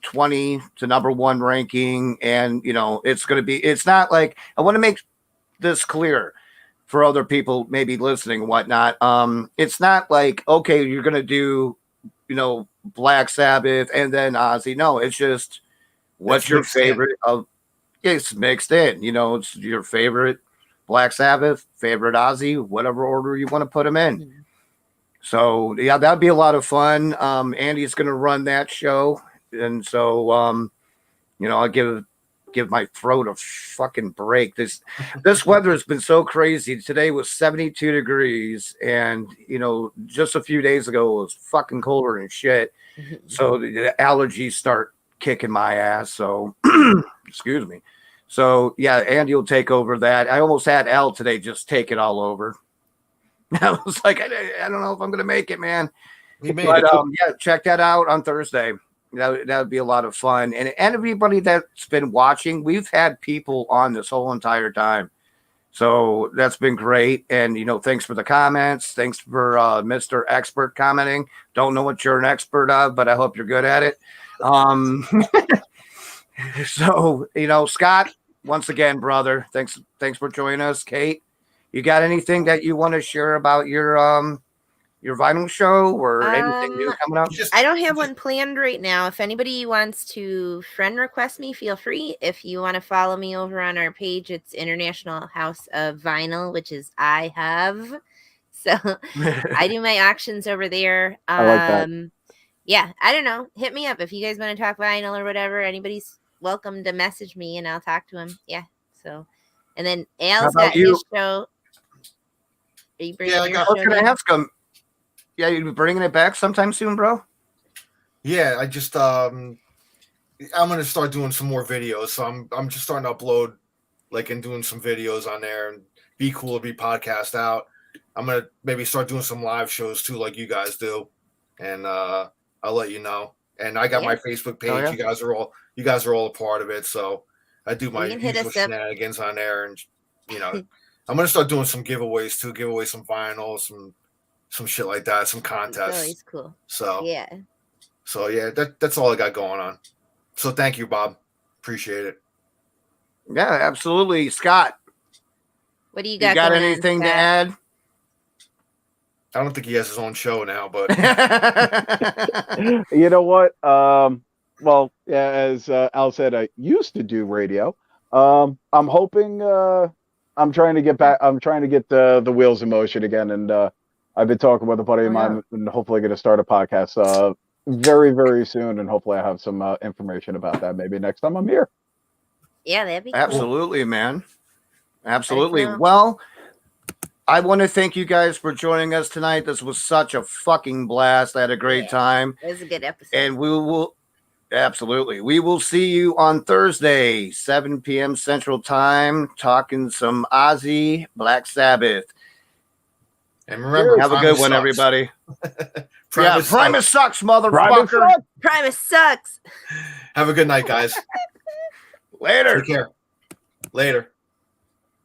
[SPEAKER 1] 20 to number 1 ranking, and it's going to be. It's not like, I want to make this clear for other people maybe listening and whatnot. It's not like, okay, you're going to do Black Sabbath and then Ozzy. No, it's just what's your favorite of. It's mixed in, it's your favorite Black Sabbath, favorite Ozzy, whatever order you want to put them in. Mm-hmm. So yeah, that'd be a lot of fun. Andy's going to run that show, and so I'll give my throat a fucking break. This weather has been so crazy. Today was 72 degrees, and just a few days ago it was fucking colder than shit. Mm-hmm. So the allergies start kicking my ass. So excuse me. So yeah, Andy will take over that. I almost had Al today just take it all over. I was like, I don't know if I'm gonna make it, man. Yeah, check that out on Thursday. That would be a lot of fun. And everybody that's been watching, we've had people on this whole entire time. So that's been great. And thanks for the comments. Thanks for Mr. Expert commenting. Don't know what you're an expert of, but I hope you're good at it. Um, so Scott, once again, brother, thanks for joining us. Kate, you got anything that you want to share about your vinyl show or anything new coming up?
[SPEAKER 2] I don't have one planned right now. If anybody wants to friend request me, feel free. If you want to follow me over on our page, it's International House of Vinyl, which is I have. So I do my auctions over there.
[SPEAKER 4] I like that.
[SPEAKER 2] Yeah, I don't know. Hit me up if you guys want to talk vinyl or whatever. Anybody's welcome to message me and I'll talk to him. Yeah. So, and then Al's got his show. Are you bringing your show?
[SPEAKER 1] I was going to ask him. Yeah, you bringing it back sometime soon, bro?
[SPEAKER 3] Yeah, I just I'm gonna start doing some more videos. So I'm just starting to upload, and doing some videos on there, and be cool to be podcast out. I'm gonna maybe start doing some live shows too, like you guys do, and I'll let you know. And I got my Facebook page.
[SPEAKER 1] Yeah.
[SPEAKER 3] You guys are all a part of it. So I do my usual shenanigans on there, and I'm gonna start doing some giveaways too. Give away some vinyl, some shit like that, some contests.
[SPEAKER 2] Always cool.
[SPEAKER 3] So yeah, that's all I got going on. So thank you, Bob. Appreciate it.
[SPEAKER 1] Yeah, absolutely, Scott.
[SPEAKER 2] What do you got?
[SPEAKER 1] You got anything to add?
[SPEAKER 3] I don't think he has his own show now, but
[SPEAKER 4] you know what? Well, yeah, as Al said, I used to do radio. I'm hoping. I'm trying to get back. I'm trying to get the wheels in motion again, and I've been talking with a buddy of mine, and hopefully going to start a podcast very, very soon, and hopefully I have some information about that maybe next time I'm here.
[SPEAKER 2] Yeah, that'd be cool.
[SPEAKER 1] Absolutely, man. Absolutely. Well, I want to thank you guys for joining us tonight. This was such a fucking blast. I had a great time.
[SPEAKER 2] It was a good episode.
[SPEAKER 1] And we will see you on Thursday, 7 p.m. Central Time, talking some Ozzy, Black Sabbath.
[SPEAKER 3] And remember,
[SPEAKER 1] have a good one, everybody. Primus sucks, motherfucker.
[SPEAKER 2] Primus sucks.
[SPEAKER 3] Have a good night, guys.
[SPEAKER 1] Later.
[SPEAKER 3] Take care. Later.